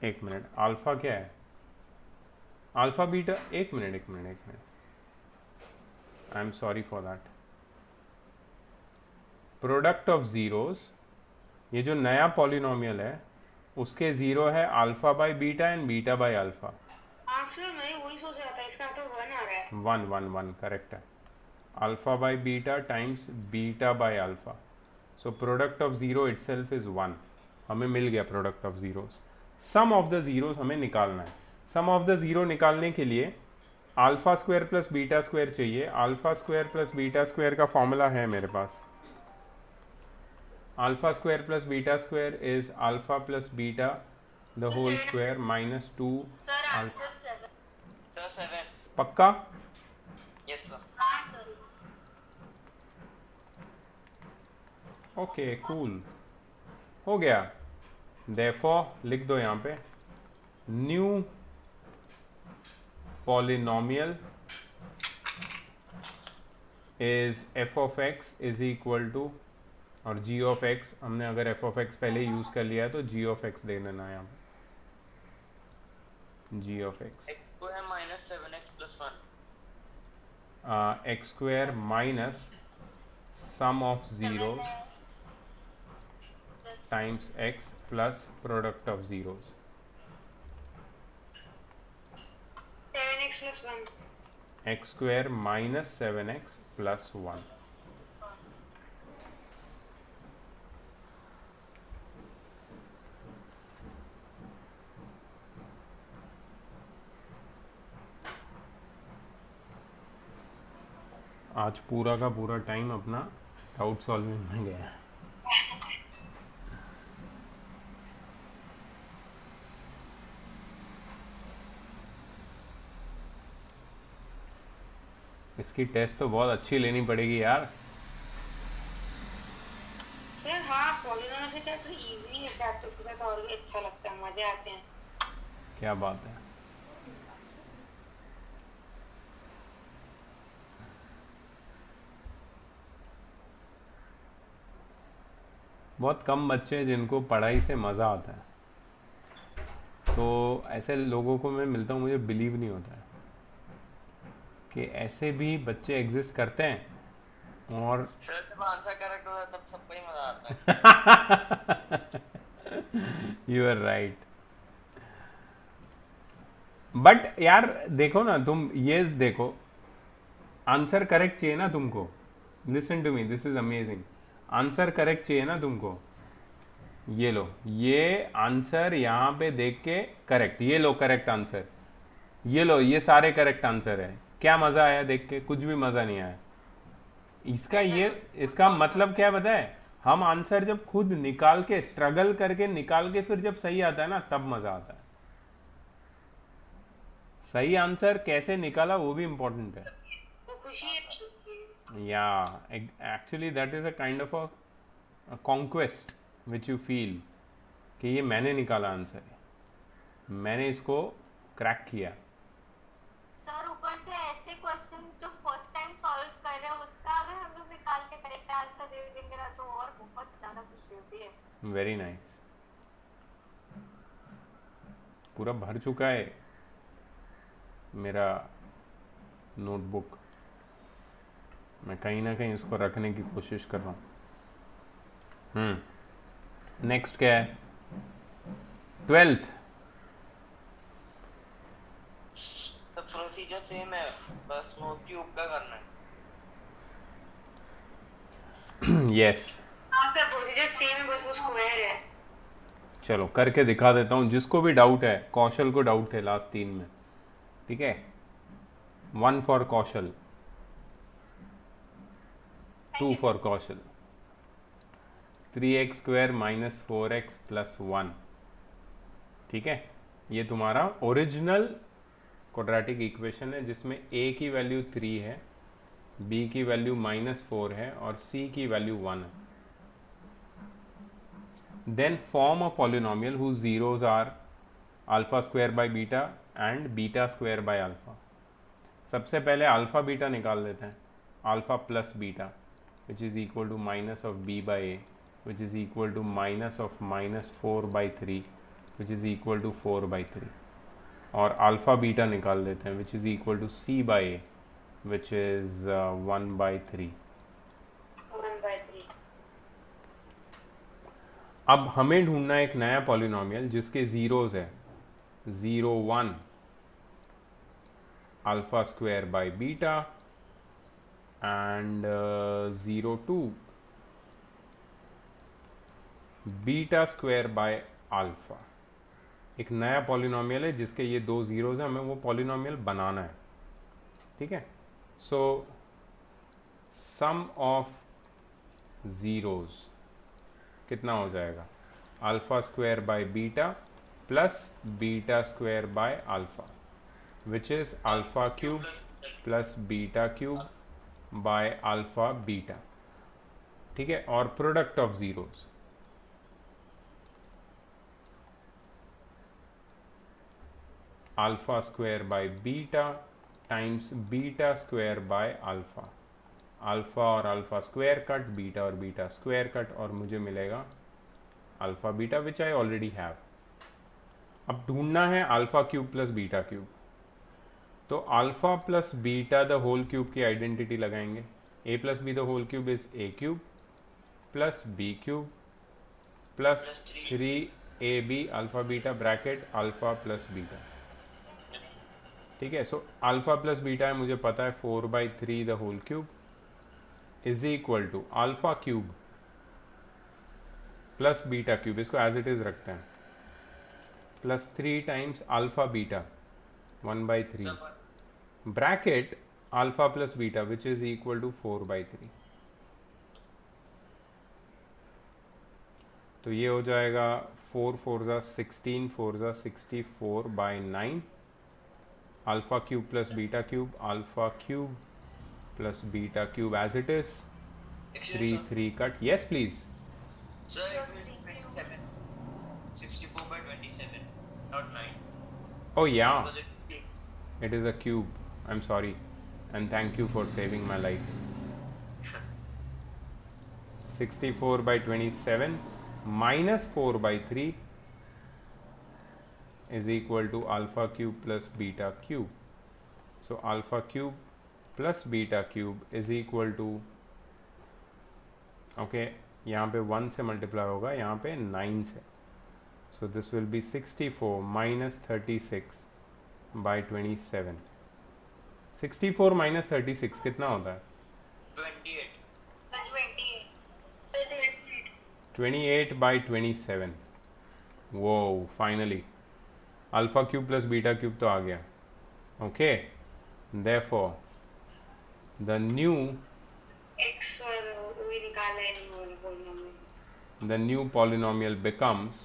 A: एक मिनट, अल्फा क्या है? अल्फा बीटा, एक minute. I am sorry for that. Product of zeros, ये जो नया पॉलिनोमियल है उसके जीरो है alpha by beta and beta by alpha.
H: हाँ सर, मैं वही सोच रहा था, इसका तो 1 आ रहा है.
A: 1 करेक्ट है. Alpha by beta times beta by alpha. So product of zero itself is 1. हमें मिल गया product of zeros. Sum of the zeros हमें निकालना है. सम ऑफ द जीरो निकालने के लिए alpha square plus beta square चाहिए. Alpha square plus beta square का फॉर्मूला है मेरे पास. Alpha square plus beta square is alpha plus beta the whole square minus 2
D: Sir,
A: alpha.
D: answer 7.
B: Sir, 7.
A: पक्का?
B: Yes, sir.
D: हाँ sir.
A: ओके, कूल, हो गया. Therefore लिख दो यहाँ पे, new polynomial is f of x is equal to, और g of x, हमने अगर एफ ऑफ एक्स पहले यूज कर लिया है तो जी ऑफ एक्स दे देना यहाँ पे. जी ऑफ एक्स
B: X को है minus 7x plus 1.
A: X square minus sum of zeros times x plus product of zeros.
H: 7x plus 1.
A: X square minus 7x plus 1. आज पूरा का पूरा टाइम अपना डाउट सॉल्विंग में गया. इसकी टेस्ट तो बहुत अच्छी लेनी पड़ेगी यार.
H: सर हाँ, पॉलिनोमियल से क्या तो इजी है, प्रैक्टिस के साथ और भी अच्छा लगता है, मजे आते हैं.
A: क्या बात है. बहुत कम बच्चे हैं जिनको पढ़ाई से मज़ा आता है. तो ऐसे लोगों को मैं मिलता हूँ, मुझे बिलीव नहीं होता है कि ऐसे भी बच्चे एग्जिस्ट करते हैं. और
B: सर जब आंसर करेक्ट होता है तब सबको ही मजा आता है.
A: You are right. बट यार देखो ना, तुम ये देखो, आंसर करेक्ट चाहिए ना तुमको. Listen to me, this is amazing. Answer correct चाहिए ना तुमको. ये लो, ये आंसर यहाँ पे देख के करेक्ट, ये लो करेक्ट आंसर, ये लो, ये सारे करेक्ट आंसर है. क्या मजा आया देख के? कुछ भी मजा नहीं आया. इसका मतलब क्या पता है? हम आंसर जब खुद निकाल के, स्ट्रगल करके निकाल के फिर जब सही आता है ना, तब मजा आता है. सही आंसर कैसे निकाला वो भी इंपॉर्टेंट है.
H: वो खुशी है.
A: Yeah, actually that is a kind of a conquest which you feel कि ये मैंने निकाला आंसर है, मैंने इसको क्रैक किया.
D: सर ऊपर से ऐसे क्वेश्चंस जो फर्स्ट टाइम सॉल्व कर रहे हैं उसका अगर हम लोग निकाल के करेक्ट आंसर दे देंगे ना तो और बहुत ज्यादा खुशी होती है.
A: वेरी नाइस, पूरा भर चुका है मेरा नोटबुक। मैं कहीं ना कहीं उसको रखने की कोशिश कर रहा हूँ। नेक्स्ट क्या है? 12th।
B: तो प्रोसीजर सेम है, बस वो क्यूब का करना है।
A: यस
H: हाँ सर, प्रोसीजर सेम है, बस वो स्क्वायर है।
A: चलो करके दिखा देता हूँ, जिसको भी डाउट है। कौशल को डाउट थे लास्ट 3 में, ठीक है। 1 for Kaushal, 2 for Kaushal. 3x square minus 4x plus 1, ठीक है। ये तुम्हारा ओरिजिनल क्वाड्रेटिक इक्वेशन है, जिसमें a की वैल्यू 3 है, b की वैल्यू -4 है और c की वैल्यू 1 है। Then form a polynomial whose zeros are alpha square by beta and beta square by alpha. सबसे पहले अल्फा बीटा निकाल लेते हैं। Alpha plus beta which is equal to minus of b by a which is equal to minus of -4/3 which is equal to 4/3। और alpha beta निकाल लेते हैं which is equal to c by a which is 1/3।
H: 1/3।
A: अब हमें ढूंढना है एक नया पॉलिनोमियल जिसके जीरोज है 0 1 alpha square by beta and 0 2 beta square by alpha. एक नया पॉलिनोमियल है जिसके ये 2 जीरोज हैं, हमें वो पॉलिनोमियल बनाना है, ठीक है। सो सम ऑफ जीरोज कितना हो जाएगा? Alpha square by beta plus beta square by alpha which is alpha cube plus beta cube by alpha beta, ठीक है। और product of zeros alpha square by beta times beta square by alpha. Alpha और alpha square cut, beta और beta square cut, और मुझे मिलेगा alpha beta which I already have. अब ढूंढना है alpha cube plus beta cube. तो alpha plus beta the whole cube की आइडेंटिटी लगाएंगे। A plus b the whole cube is a cube plus b cube plus 3ab alpha beta bracket alpha plus beta, ठीक है। सो alpha plus beta है, मुझे पता है 4/3 the whole cube is equal to alpha cube plus beta cube, इसको as it is रखते हैं, plus 3 times alpha beta 1/3 bracket alpha plus beta which is equal to 4/3। तो ये हो जाएगा 4 4 16 4 64/9 alpha cube plus beta cube, alpha cube plus beta cube as it is, 3 3 cut. Yes please.
B: Sir, it will be 27. 64/27, not 9.
A: Oh yeah,
B: Because it
A: it is a cube. I'm sorry, and thank you for saving my life. 64/27 minus 4/3 is equal to alpha cube plus beta cube. So alpha cube plus beta cube is equal to, okay, यहाँ पे 1 से multiply होगा, यहाँ पे 9 से। So this will be 64 minus 36/27। 64 minus 36 कितना होता है?
B: 28.
A: 28/27। वो finally alpha cube plus beta cube तो आ गया। Okay, therefore the new
H: x और भी निकाला है नहीं वो polynomial.
A: the new polynomial becomes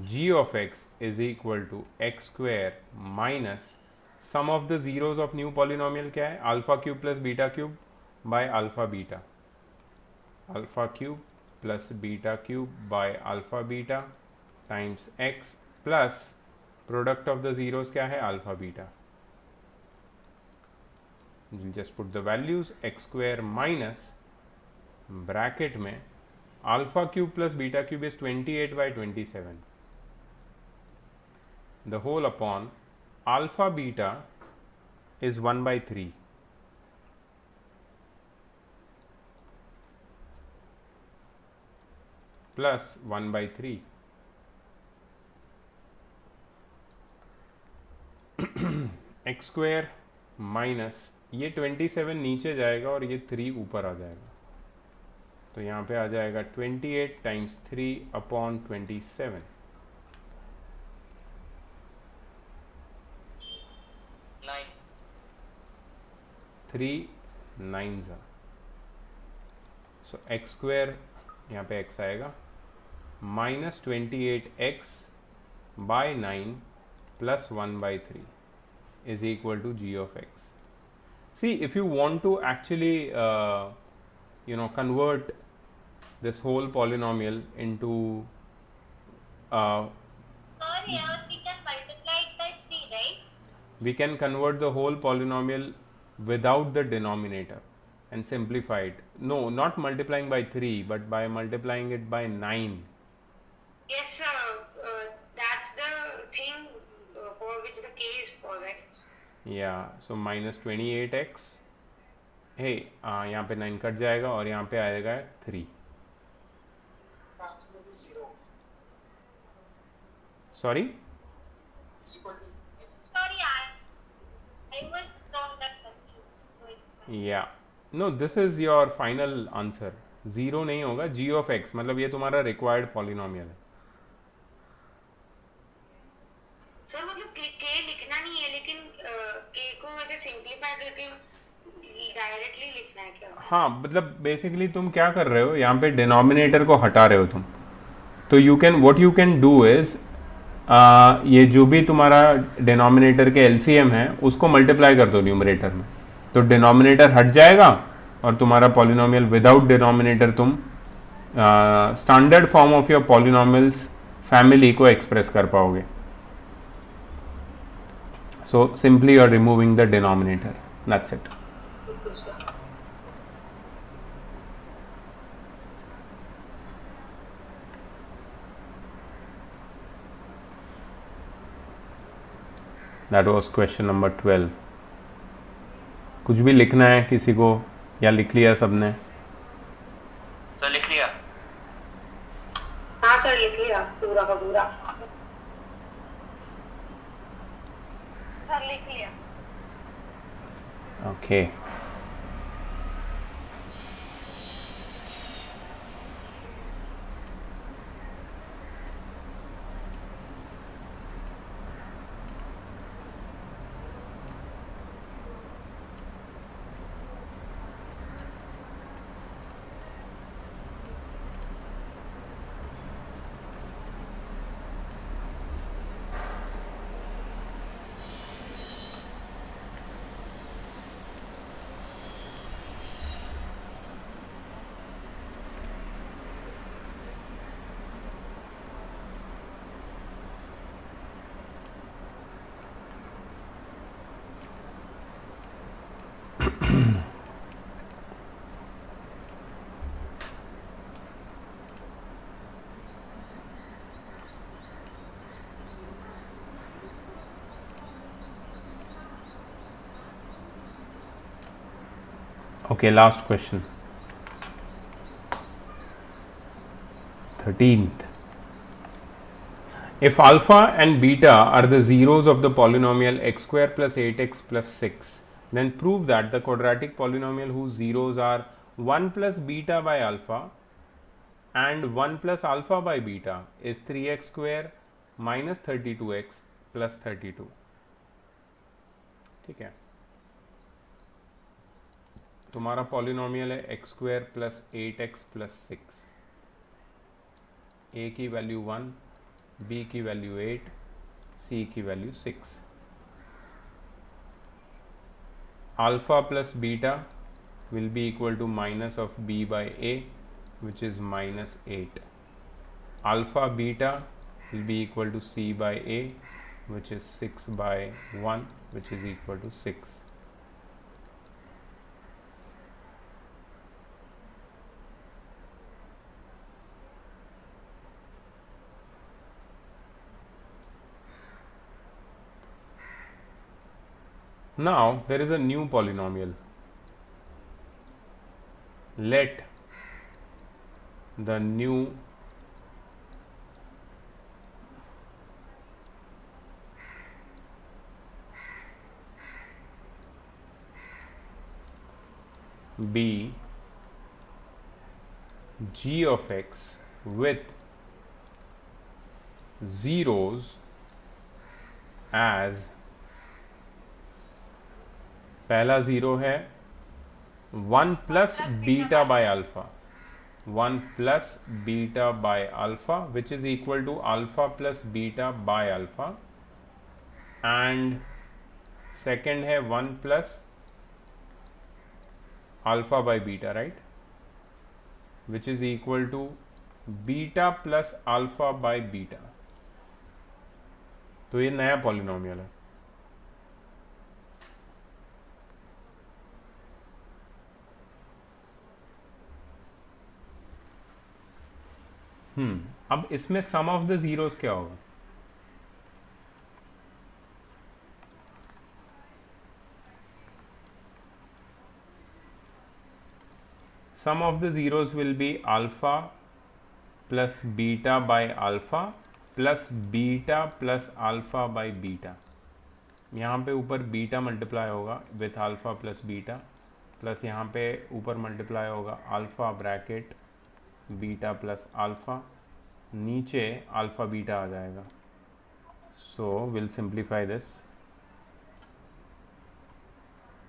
A: g of x is equal to x square minus sum of the zeros of new polynomial क्या है? Alpha cube plus beta cube by alpha beta, alpha cube plus beta cube by alpha beta times x plus product of the zeros क्या है? Alpha beta. We'll just put the values x square minus bracket में alpha cube plus beta cube is 28/27, the whole upon alpha beta is 1/3 plus 1/3 x square minus ये 27 नीचे जाएगा और ये 3 ऊपर आ जाएगा, तो यहाँ पे आ जाएगा 28 टाइम्स 3/27
B: 9
A: 3 9s, सो एक्स स्क्वेयर यहाँ पे x आएगा minus 28x by 9 plus 1/3 is equal to g of x. See, if you want to actually convert this whole polynomial into
D: Sir, here we can multiply it by 3, right?
A: we can convert the whole polynomial without the denominator and simplify it. No, not multiplying by 3 but by multiplying it by 9.
H: Yes, sir. That's the thing for which the k is for, right?
A: Yeah, so minus 28x, hey यहाँ पे 9 cut जाएगा और यहाँ पे आएगा 3.
G: Approximately 0
A: Sorry?
G: is equal to
D: Sorry, I was from that confused. So it's fine.
A: Yeah. No, this is your final answer. 0 नहीं होगा, g of x मतलब ये तुम्हारा required polynomial है.
H: सर मतलब k लिखना नहीं है, लेकिन k को वैसे सिंप्लीफाई करके डायरेक्टली लिखना है क्या?
A: हाँ, मतलब बेसिकली तुम क्या कर रहे हो, यहाँ पे डिनोमिनेटर को हटा रहे हो तुम, तो you can what you can do is ये जो भी तुम्हारा डिनोमिनेटर के एलसीएम है उसको मल्टीप्लाई कर दो न्यूमरेटर में, तो डिनोमिनेटर हट जाएगा और तुम्हारा पॉलिनोमियल विदाउट डिनोमिनेटर तुम standard form of your polynomials family को एक्सप्रेस कर पाओगे. So simply you are removing the denominator. That's it. That was question number 12. कुछ भी लिखना है किसी को या लिख लिया सबने?
B: सर लिख लिया.
H: हाँ सर, लिख लिया पूरा का पूरा.
F: सर लिख लिया.
A: Okay. Okay, last question. 13th. If alpha and beta are the zeros of the polynomial x square plus 8x plus 6, then prove that the quadratic polynomial whose zeros are 1 plus beta by alpha and 1 plus alpha by beta is 3x square minus 32x plus 32. ठीक है, तुम्हारा polynomial है x square plus 8x plus 6, ए की value 1, B की value 8, सी की value 6. Alpha plus beta will be equal to minus of b by a, which is minus 8. Alpha beta will be equal to c by a, which is 6 by 1, which is equal to 6. Now there is a new polynomial. Let the new be g of x with zeros as पहला zero है 1 plus beta by alpha, 1 plus beta by alpha which is equal to alpha plus beta by alpha, and second है 1 plus alpha by beta, right, which is equal to beta plus alpha by beta. तो ये नया polynomial है. अब इसमें सम of the zeros क्या होगा? Sum of the zeros will be alpha plus beta by alpha plus beta plus alpha by beta. यहाँ पे ऊपर बीटा मल्टीप्लाई होगा with alpha plus beta, plus यहाँ पे ऊपर मल्टीप्लाई होगा alpha bracket beta plus alpha, नीचे अल्फा बीटा आ जाएगा. So will simplify this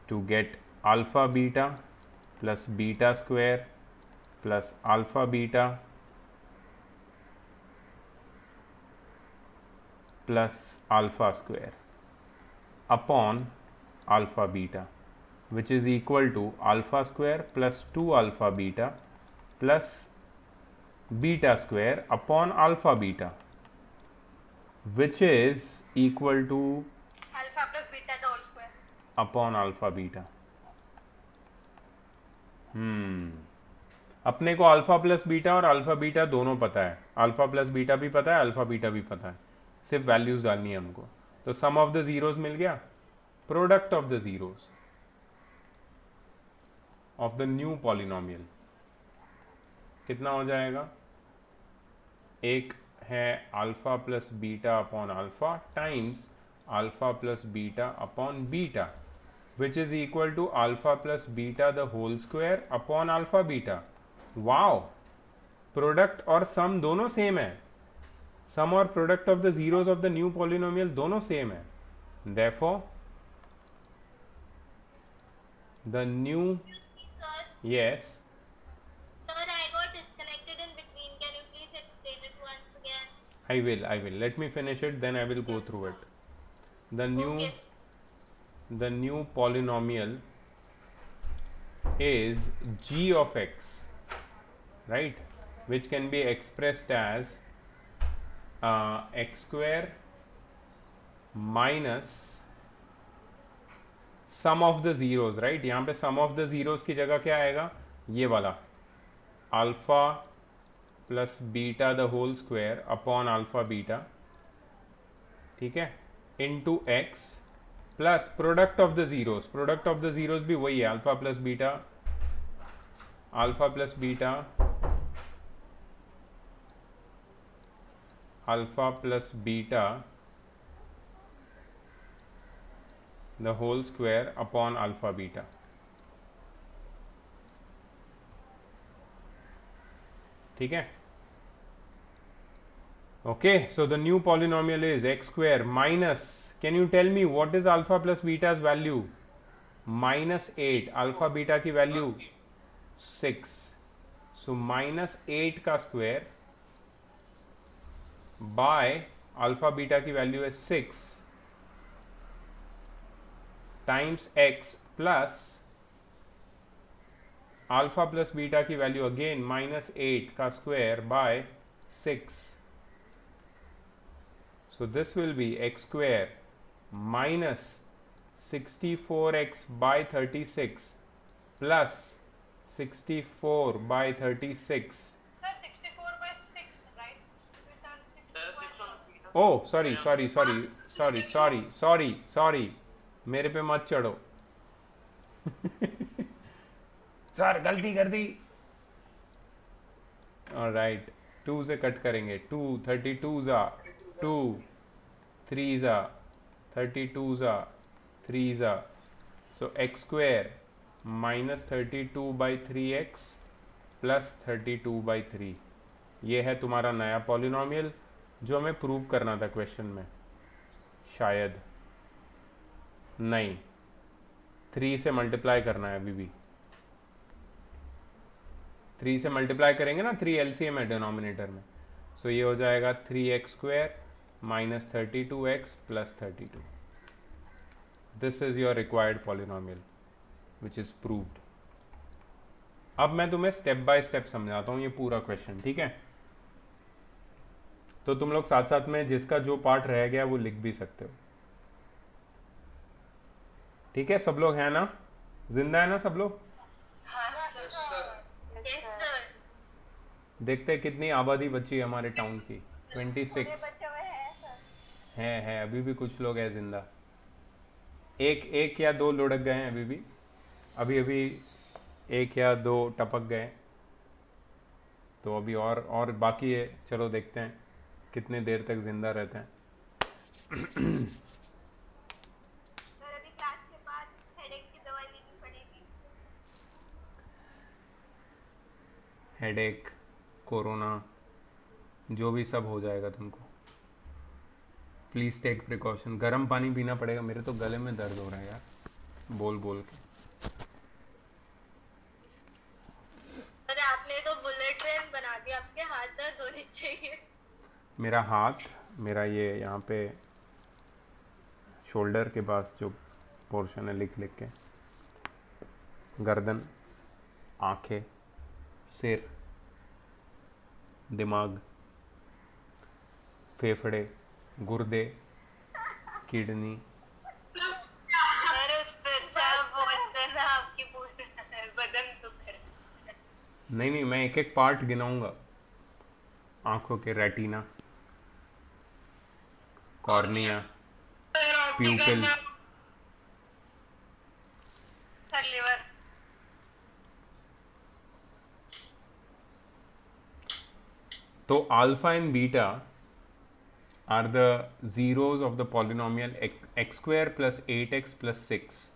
A: to get alpha beta plus beta square plus alpha beta plus alpha square upon alpha beta, which is equal to alpha square plus 2 alpha beta plus beta square upon alpha beta, which is equal to
F: alpha plus beta the whole square
A: upon alpha beta. अपने को alpha plus beta और alpha beta दोनों पता है, alpha plus beta भी पता है, alpha beta भी पता है, सिर्फ वैल्यूज डालनी है हमको. तो सम ऑफ द जीरोस मिल गया, product of the zeros of the new polynomial कितना हो जाएगा? एक है alpha plus beta upon alpha times alpha plus beta upon beta, which is equal to alpha plus beta the whole square upon alpha beta. Wow! Product और sum दोनों same है, sum और product of the zeros of the new polynomial दोनों same है. Therefore, the new
D: Sir,
A: yes,
D: sir, I got disconnected in between. Can you please explain it once again?
A: I will. Let me finish it, then I will go through it. The new polynomial is g of x, right, which can be expressed as x square minus sum of the zeros, right. यहाँ पे sum of the zeros की जगह क्या आएगा? ये वाला alpha plus beta the whole square upon alpha beta, ठीक है, into x plus product of the zeros. Product of the zeros भी वही है, alpha plus beta, alpha plus beta, alpha plus beta the whole square upon alpha beta. ठीक है. Okay, so the new polynomial is x square minus, can you tell me what is alpha plus beta's value? -8. Alpha beta की value 6. सो -8 का square by alpha beta की value है 6 times x plus alpha plus beta की value again -8 का square by 6. So this will be x square minus 64x by 36 plus 64 by 36.
F: sir 64 by 6 right with our 6
B: 6 on beta.
A: Oh, sorry. मेरे पे मत चढ़ो। Sir गलती कर दी। Alright, 2 से cut करेंगे। 2 32 ज़ा 2, 3 ज़ा 32 ज़ा 3 ज़ा, so x square minus 32/3x plus 32/3। ये है तुम्हारा नया पॉलिनॉमियल जो हमें प्रूव करना था क्वेश्चन में। शायद नहीं, 3 से मल्टीप्लाई करना है अभी भी। 3 से मल्टीप्लाई करेंगे ना, 3 एलसीएम है डिनोमिनेटर में, सो ये हो जाएगा 3x² minus 32x plus 32। This is your required polynomial which is proved. अब मैं तुम्हें स्टेप बाय स्टेप समझाता हूँ ये पूरा क्वेश्चन, ठीक है? तो तुम लोग साथ साथ में जिसका जो पार्ट रह गया वो लिख भी सकते हो, ठीक है? सब लोग हैं ना, जिंदा है ना सब लोग?
G: Yes, sir.
A: देखते हैं कितनी आबादी बची है हमारे टाउन की। 26 है, अभी भी कुछ लोग हैं जिंदा। एक या दो लुढ़क गए हैं अभी अभी एक या दो टपक गए, तो अभी और बाकी है। चलो देखते हैं कितने देर तक जिंदा रहते हैं।
F: सर अभी क्लास के बाद हेडेक की दवाई लेनी पड़ेगी।
A: हेडेक, कोरोना, जो भी सब हो जाएगा तुमको। Please take precaution. गर्म पानी पीना पड़ेगा, मेरे तो गले में दर्द हो रहा है यार बोल बोल के।
F: सर आपने तो बुलेट ट्रेन बना दी, आपके हाथ दर्द होने चाहिए।
A: मेरा हाथ, मेरा ये यहाँ पे शोल्डर के पास जो पोर्शन है, लिख लिख के, गर्दन, आंखें, सिर, दिमाग, फेफड़े, गुर्दे, किडनी।
F: सर उससे अच्छा बोलते ना आपकी पूरी बदन दुख रहा है।
A: नहीं, मैं एक एक पार्ट गिनाऊंगा। आंखों के retina, cornea, pupil,
F: sir liver.
A: तो alpha and beta are the zeros of the polynomial x² plus 8x plus 6।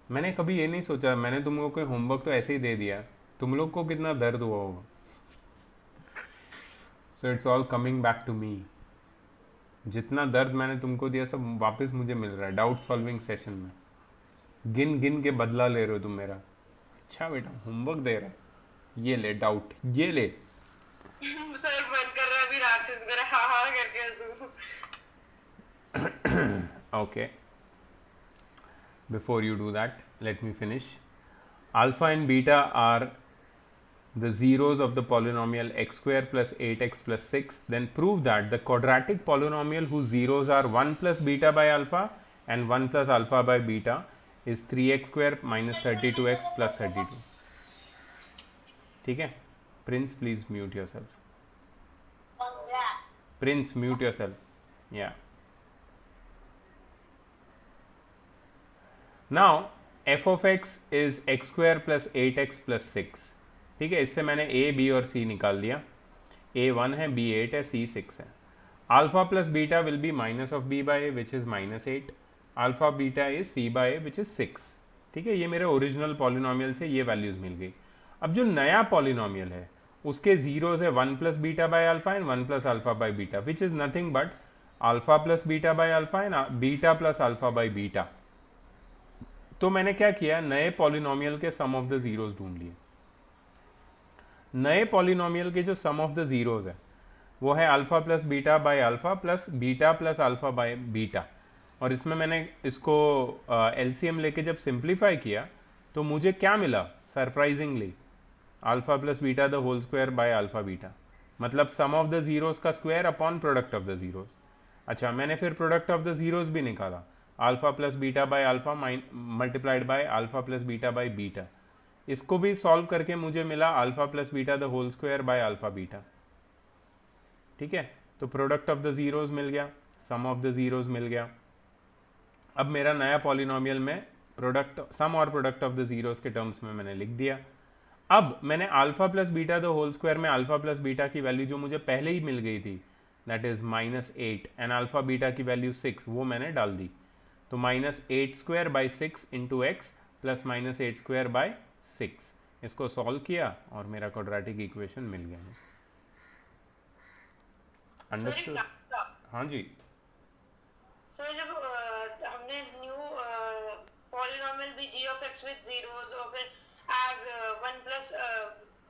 A: मैंने कभी ये नहीं सोचा, मैंने तुम लोग को होमवर्क तो ऐसे ही दे दिया, तुम लोग को कितना दर्द हुआ होगा। So it's all coming back to me. जितना दर्द मैंने तुमको दिया सब वापस मुझे मिल रहा है डाउट सॉल्विंग सेशन में। गिन गिन के बदला ले रहे हो तुम मेरा। अच्छा बेटा होमवर्क दे रहा है, ये ले डाउट, ये ले।
H: सर मन कर रहा है अभी राक्षस की तरह हा हा करके हंसूं।
A: Okay, before you do that, let me finish. Alpha and beta are the zeros of the polynomial x² plus 8x plus 6. Then prove that the quadratic polynomial whose zeros are 1 plus beta by alpha and 1 plus alpha by beta is 3x² minus 32x plus 32. ठीक है? Prince, please mute yourself. Prince, mute yourself. Yeah. Now f of x is x square plus 8x plus 6. ठीक है, इससे मैंने a, b और c निकाल दिया। a 1 है, b 8 है, c 6 है। Alpha plus beta will be minus of b by a which is -8। Alpha beta is c by a which is 6। ठीक है, ये मेरे ओरिजिनल पॉलिनोमियल से ये वैल्यूज मिल गई। अब जो नया पॉलिनोमियल है उसके जीरोज है 1 plus beta by alpha and 1 plus alpha by beta which is nothing but alpha plus beta by alpha and beta plus alpha by beta. तो मैंने क्या किया, नए पॉलिनोमियल के सम ऑफ द जीरोज ढूंढ लिए। नए पॉलिनोमियल के जो सम ऑफ द जीरोज है वो है alpha plus beta by alpha plus beta plus alpha by beta. और इसमें मैंने इसको एलसीएम लेके जब सिंप्लीफाई किया तो मुझे क्या मिला, surprisingly alpha plus beta the whole square by alpha beta, मतलब सम ऑफ द जीरोज का square upon product of the zeros. अच्छा, मैंने फिर प्रोडक्ट ऑफ द जीरोज भी निकाला, alpha plus beta by alpha multiplied by alpha plus beta by beta. इसको भी solve करके मुझे मिला alpha plus beta the whole square by alpha beta. ठीक है, तो प्रोडक्ट ऑफ द जीरोज मिल गया, सम ऑफ द जीरोज मिल गया। अब मेरा नया पॉलिनोमियल में प्रोडक्ट सम और प्रोडक्ट ऑफ द जीरोस के टर्म्स में मैंने लिख दिया। अब मैंने alpha plus beta the whole square में अल्फा प्लस बीटा की वैल्यू जो मुझे पहले ही मिल गई थी, that is -8, and alpha beta की वैल्यू 6, वो मैंने डाल दी। तो -8² by 6 into x plus -8² by 6, इसको सॉल्व किया और मेरा क्वाड्रेटिक इक्वेशन मिल गया। अंडरस्टूड? हाँ जी।
H: सर जब हमने न्यू पॉलिनोमियल भी g of x with zeros और फिर as 1 plus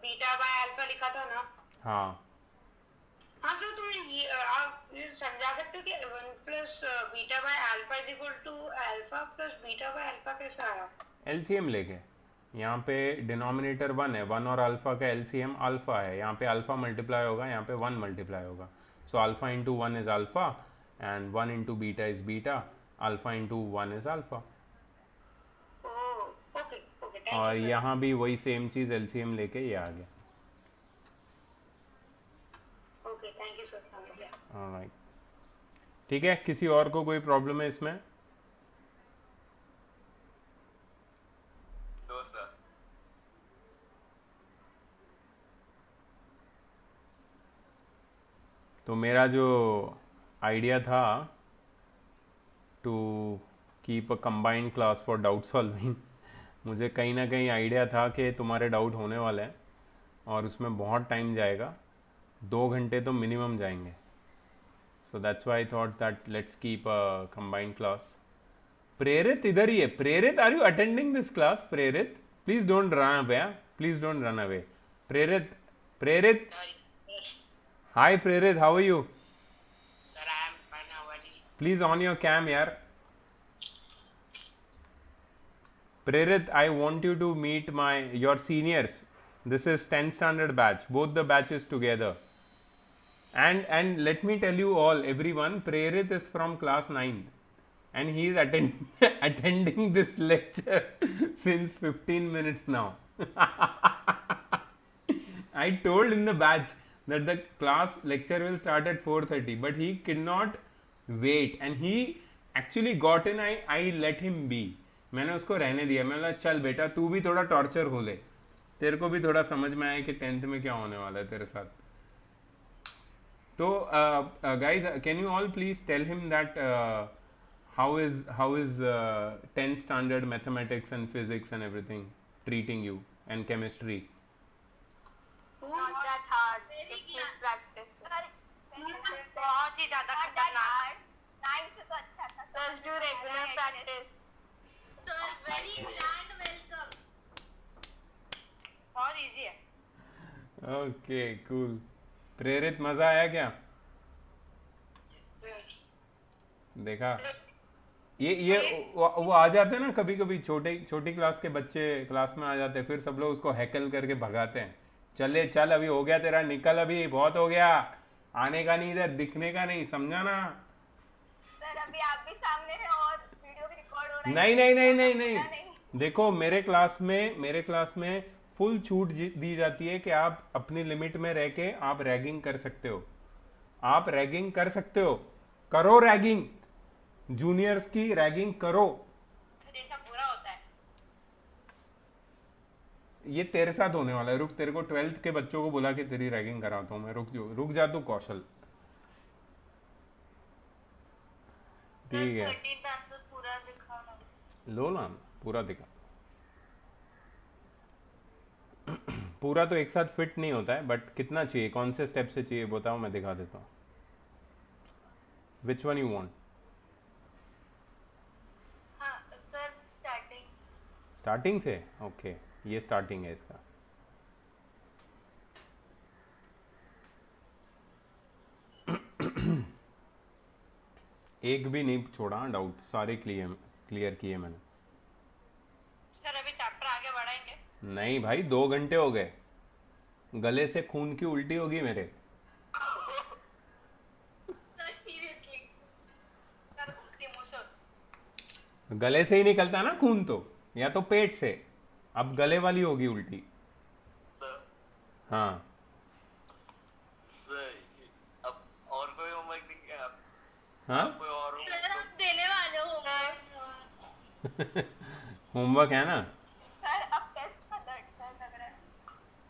H: beta by alpha लिखा था ना?
A: हाँ
H: हाँ सर, तो ये आप ये समझा सकते हो कि 1 plus beta by alpha is equal to alpha plus beta by alpha कैसे आया?
A: एलसीएम लेके, यहाँ पे डिनोमिनेटर 1 है, 1 और अल्फा का एलसीएम अल्फा है, यहाँ पे अल्फा मल्टीप्लाई होगा, यहाँ पे 1 मल्टीप्लाई होगा। So alpha into 1 is alpha and 1 into beta is beta, alpha into 1 is alpha.
H: Okay okay,
A: और यहाँ भी वही सेम चीज़ एलसीएम लेके ये आ गया।
H: ओके, थैंक यू सर, समझ गया।
A: ऑलराइट, ठीक है। किसी और को कोई प्रॉब्लम है इसमें?
B: तो सर
A: तो मेरा जो आइडिया था to keep a combined class for doubt solving, मुझे कहीं ना कहीं आइडिया था कि तुम्हारे डाउट होने वाले हैं और उसमें बहुत टाइम जाएगा, 2 घंटे तो मिनिमम जाएंगे। So that's why I thought that let's keep a combined class. Prerit इधर ही है। Prerit, are you attending this class? Prerit, please don't run away, please don't run away. Prerit, Prerit, hi Prerit, how are you?
H: Sir I am fine, how are you?
A: Please on your cam यार। Prerit, I want you to meet your seniors. This is 10th standard batch, both the batches together. And let me tell you all, everyone, Prerit is from class 9th and he is attending this lecture since 15 minutes now. I told in the batch that the class lecture will start at 4:30, but he could not wait and he actually got in. I let him be. मैंने उसको रहने दिया। मैं बोला चल बेटा तू भी थोड़ा टॉर्चर हो ले, तेरे को भी थोड़ा समझ में आए कि 10th में क्या होने वाला है तेरे साथ। तो guys, can you all please tell him that how is 10th standard mathematics and physics and everything treating you and chemistry?
D: Not that hard. It's with practice.
F: बहुत ही ज्यादा खतरनाक।
D: Just do regular practice.
F: बहुत easy है।
A: Okay cool. प्रेरित, मजा आया क्या? देखा, ये वो आ जाते हैं ना कभी कभी, छोटी क्लास के बच्चे क्लास में आ जाते हैं, फिर सब लोग उसको हैकल करके भगाते हैं। चले चल, अभी हो गया तेरा, निकल, अभी बहुत हो गया, आने का नहीं, इधर दिखने का नहीं, समझा ना?
F: सर अभी आप भी सामने हैं और वीडियो भी रिकॉर्ड हो रहा है।
A: नहीं नहीं नहीं नहीं नहीं, देखो मेरे क्लास में फुल छूट दी जाती है कि आप अपनी लिमिट में रह के आप रैगिंग कर सकते हो। आप रैगिंग कर सकते हो, करो रैगिंग, जूनियर्स की रैगिंग करो।
F: जैसा बुरा होता है।
A: ये तेरे साथ होने वाला है, रुक, तेरे को 12th के बच्चों को बुला के तेरी रैगिंग कराता हूँ मैं, रुक जा तू कौशल। ठीक है,
D: 13th आंसर पूरा दिखाना।
A: लो ना, पूरा दिखा। पूरा तो एक साथ फिट नहीं होता है, बट कितना चाहिए, कौन से स्टेप से चाहिए बताओ, मैं दिखा देता हूँ। Which one you want?
D: हाँ सर,
A: स्टार्टिंग से? ओके, ये स्टार्टिंग है इसका। एक भी नहीं छोड़ा डाउट, सारे क्लियर किए मैंने।
F: सर अभी चैप्टर आगे बढ़ाएंगे?
A: नहीं भाई, 2 घंटे हो गए, गले से खून की उल्टी होगी मेरे।
F: सर सीरियसली, सर उल्टी मुंह से।
A: गले से ही निकलता ना खून, तो या तो पेट से, अब गले वाली होगी उल्टी। हाँ
B: सर, अब और कोई होमवर्क नहीं किया आप?
A: हाँ,
B: कोई और
F: सर आप देने वाले हो?
A: होमवर्क है ना?
D: सर अब टेस्ट का डर लग रहा है।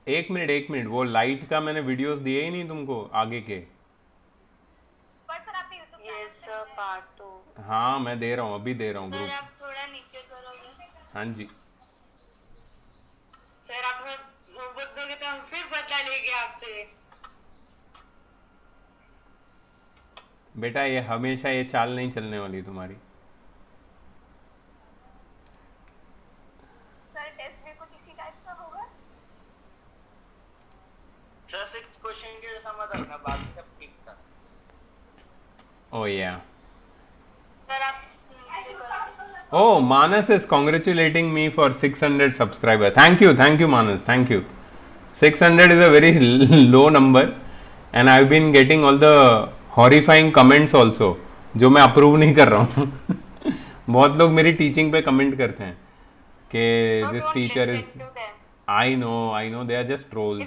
A: एक मिनट, वो लाइट का मैंने वीडियोस दिए ही नहीं तुमको आगे के।
D: पर सर आपने यूट्यूब यस सर पार्ट 2।
A: हाँ मैं दे रहा हूँ, अभी दे रहा हूँ
D: सर
A: ग्रुप।
D: आप थोड़ा नीचे करोगे?
A: हाँ जी।
H: सर आप हमें होमवर्क दोगे तो हम फिर बदला लेंगे आपसे।
A: बेटा ये हमेशा ये चाल नहीं चलने वाली तुम्हारी।
D: सर टेस्ट भी कुछ इसी टाइप का होगा?
B: सर 6 क्वेश्चन के जैसा मत रखना, बाकी सब ठीक था।
A: ओ या
D: सर आप नीचे करोगे?
A: Oh, Manas is congratulating me for 600 subscriber. Thank you, Manas. Thank you. 600 is a very low number, and I've been getting all the horrifying comments also, जो मैं अप्रूव नहीं कर रहा हूँ। बहुत लोग मेरी टीचिंग पे कमेंट करते हैं कि this teacher is I know they are just trolls.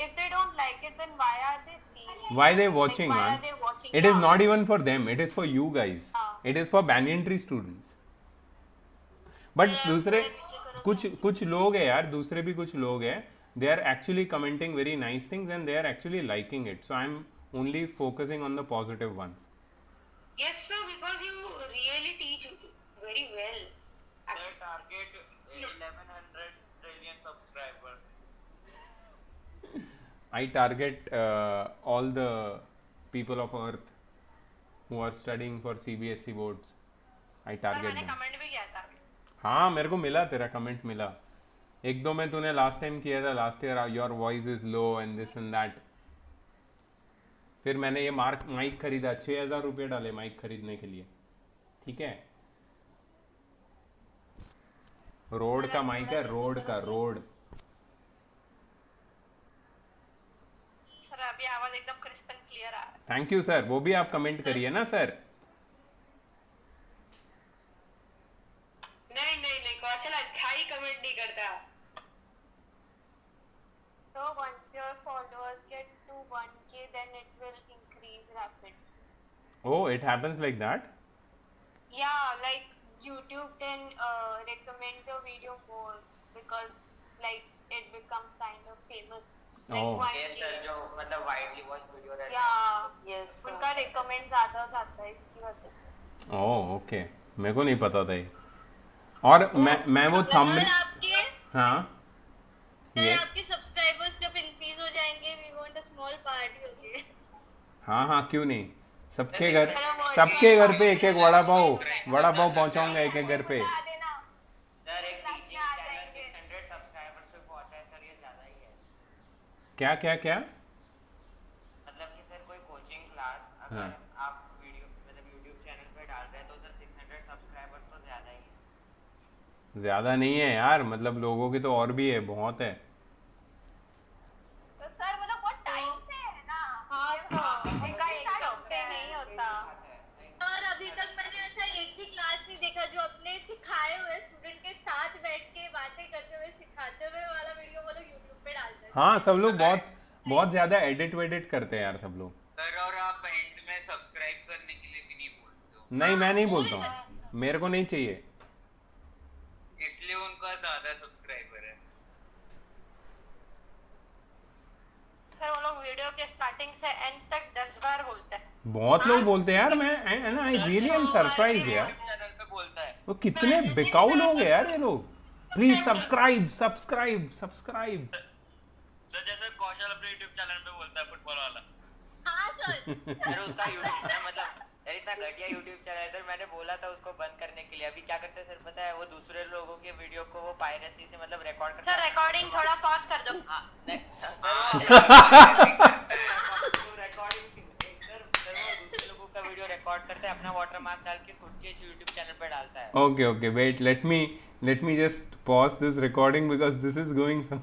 D: If they don't like it, then why are they seeing?
A: Why they watching,
D: like, why
A: man?
D: are they watching?
A: It is not even for them, it is for you guys. It is for banyan tree students. But दूसरे कुछ लोग हैं यार, दूसरे भी कुछ लोग हैं, they are actually commenting very nice things and they are actually liking it. So I'm only focusing on the positive ones.
H: Yes sir, because you really teach very well.
B: Their target 1100 trillion subscribers.
A: I target all the people of earth who are studying for CBSE boards. I target
F: मैंने
A: them.
F: Comment भी किया था।
A: हाँ मेरे को मिला, तेरा comment मिला। एक दो में तूने लास्ट टाइम किया था, last year your voice is low and this and that. फिर मैंने ये माइक खरीदा, 6000 रुपये डाले माइक खरीदने के लिए, ठीक है। रोड का माइक है, रोड।
F: सर अभी आवाज एकदम क्रिस्प एंड क्लियर आ रहा है।
A: थैंक यू सर, वो भी आप कमेंट करिए ना सर।
H: नहीं कौशल अच्छा ही कमेंट नहीं करता।
D: So once your followers get to 1K, then it will increase rapidly.
A: Oh, it happens like that?
D: Yeah, like YouTube then recommends your video more because like it becomes kind of famous. Like
A: Oh.
D: 1K.
B: Yes sir, जो मतलब widely watched video रहता है।
D: Yeah, yes. उनका recommend ज़्यादा हो जाता है इसकी वजह से।
A: ओह ओके, मेरे को नहीं पता था ये। और मैं वो थंबनेल,
C: आपके
A: हाँ ये
C: आपके सब्सक्राइबर्स जब इंक्रीज हो जाएंगे, we want a small party होगी।
A: हाँ क्यों नहीं, सबके घर पे एक वड़ा पाव पहुंचाऊंगा, एक घर पे।
B: सर एक टीचिंग चैनल 600 सब्सक्राइबर्स पे पहुंचा है सर, ये ज्यादा ही है।
A: क्या
B: मतलब कि सर कोई कोचिंग क्लास अगर
A: हाँ।
B: आप वीडियो मतलब YouTube चैनल पे डाल रहे हैं तो सर 600 सब्सक्राइबर्स तो ज्यादा ही है।
A: ज्यादा नहीं है यार, मतलब लोगों की तो और भी है, बहुत है।
D: तो सर मतलब बहुत टाइम से है ना? हाँ सर, उनका एकदम से नहीं होता।
C: और अभी तक मैंने ऐसा एक भी क्लास नहीं देखा जो अपने सिखाए हुए स्टूडेंट के साथ बैठ के बातें करते हुए सिखाते हुए वाला वीडियो वो लोग YouTube पे डालते हैं।
A: हाँ सब लोग बहुत ज्यादा एडिट करते हैं यार सब लोग।
B: सर और आप एंड में सब्सक्राइब करने के लिए भी नहीं बोलते हो।
A: नहीं मैं नहीं बोलता हूँ, मेरे को नहीं चाहिए,
B: इसलिए उनका ज्यादा सब्सक्राइबर है।
F: सर वो लोग वीडियो के स्टार्टिंग से एंड तक 10 बार बोलते हैं।
A: बहुत लोग बोलते हैं यार। मैं आई रियली एम सरप्राइज यार,
B: चैनल पे बोलता है।
A: वो कितने बिकाऊ लोग हैं यार ये लोग। Please subscribe.
B: सर जैसे कौशल अपने YouTube चैनल पे बोलता है फुटबॉल वाला।
C: हाँ सर।
B: सर उसका YouTube ना मतलब यार इतना घटिया YouTube चैनल है सर, मैंने बोला था उसको बंद करने के लिए। अभी क्या करते हैं सर पता है, वो दूसरे लोगों के वीडियो को वो पायरेसी से मतलब रिकॉर्ड करते
F: सर रिकॉर्डिंग थोड़ा पॉज कर दो।
B: हाँ नहीं सर रिकॉर्डिंग सर वो दूसरे लोगों का वीडियो रिकॉर्ड करता है, अपना वाटरमार्क डाल के खुद के YouTube चैनल पे डालता है।
A: Okay, wait, let me just pause this recording because this is going some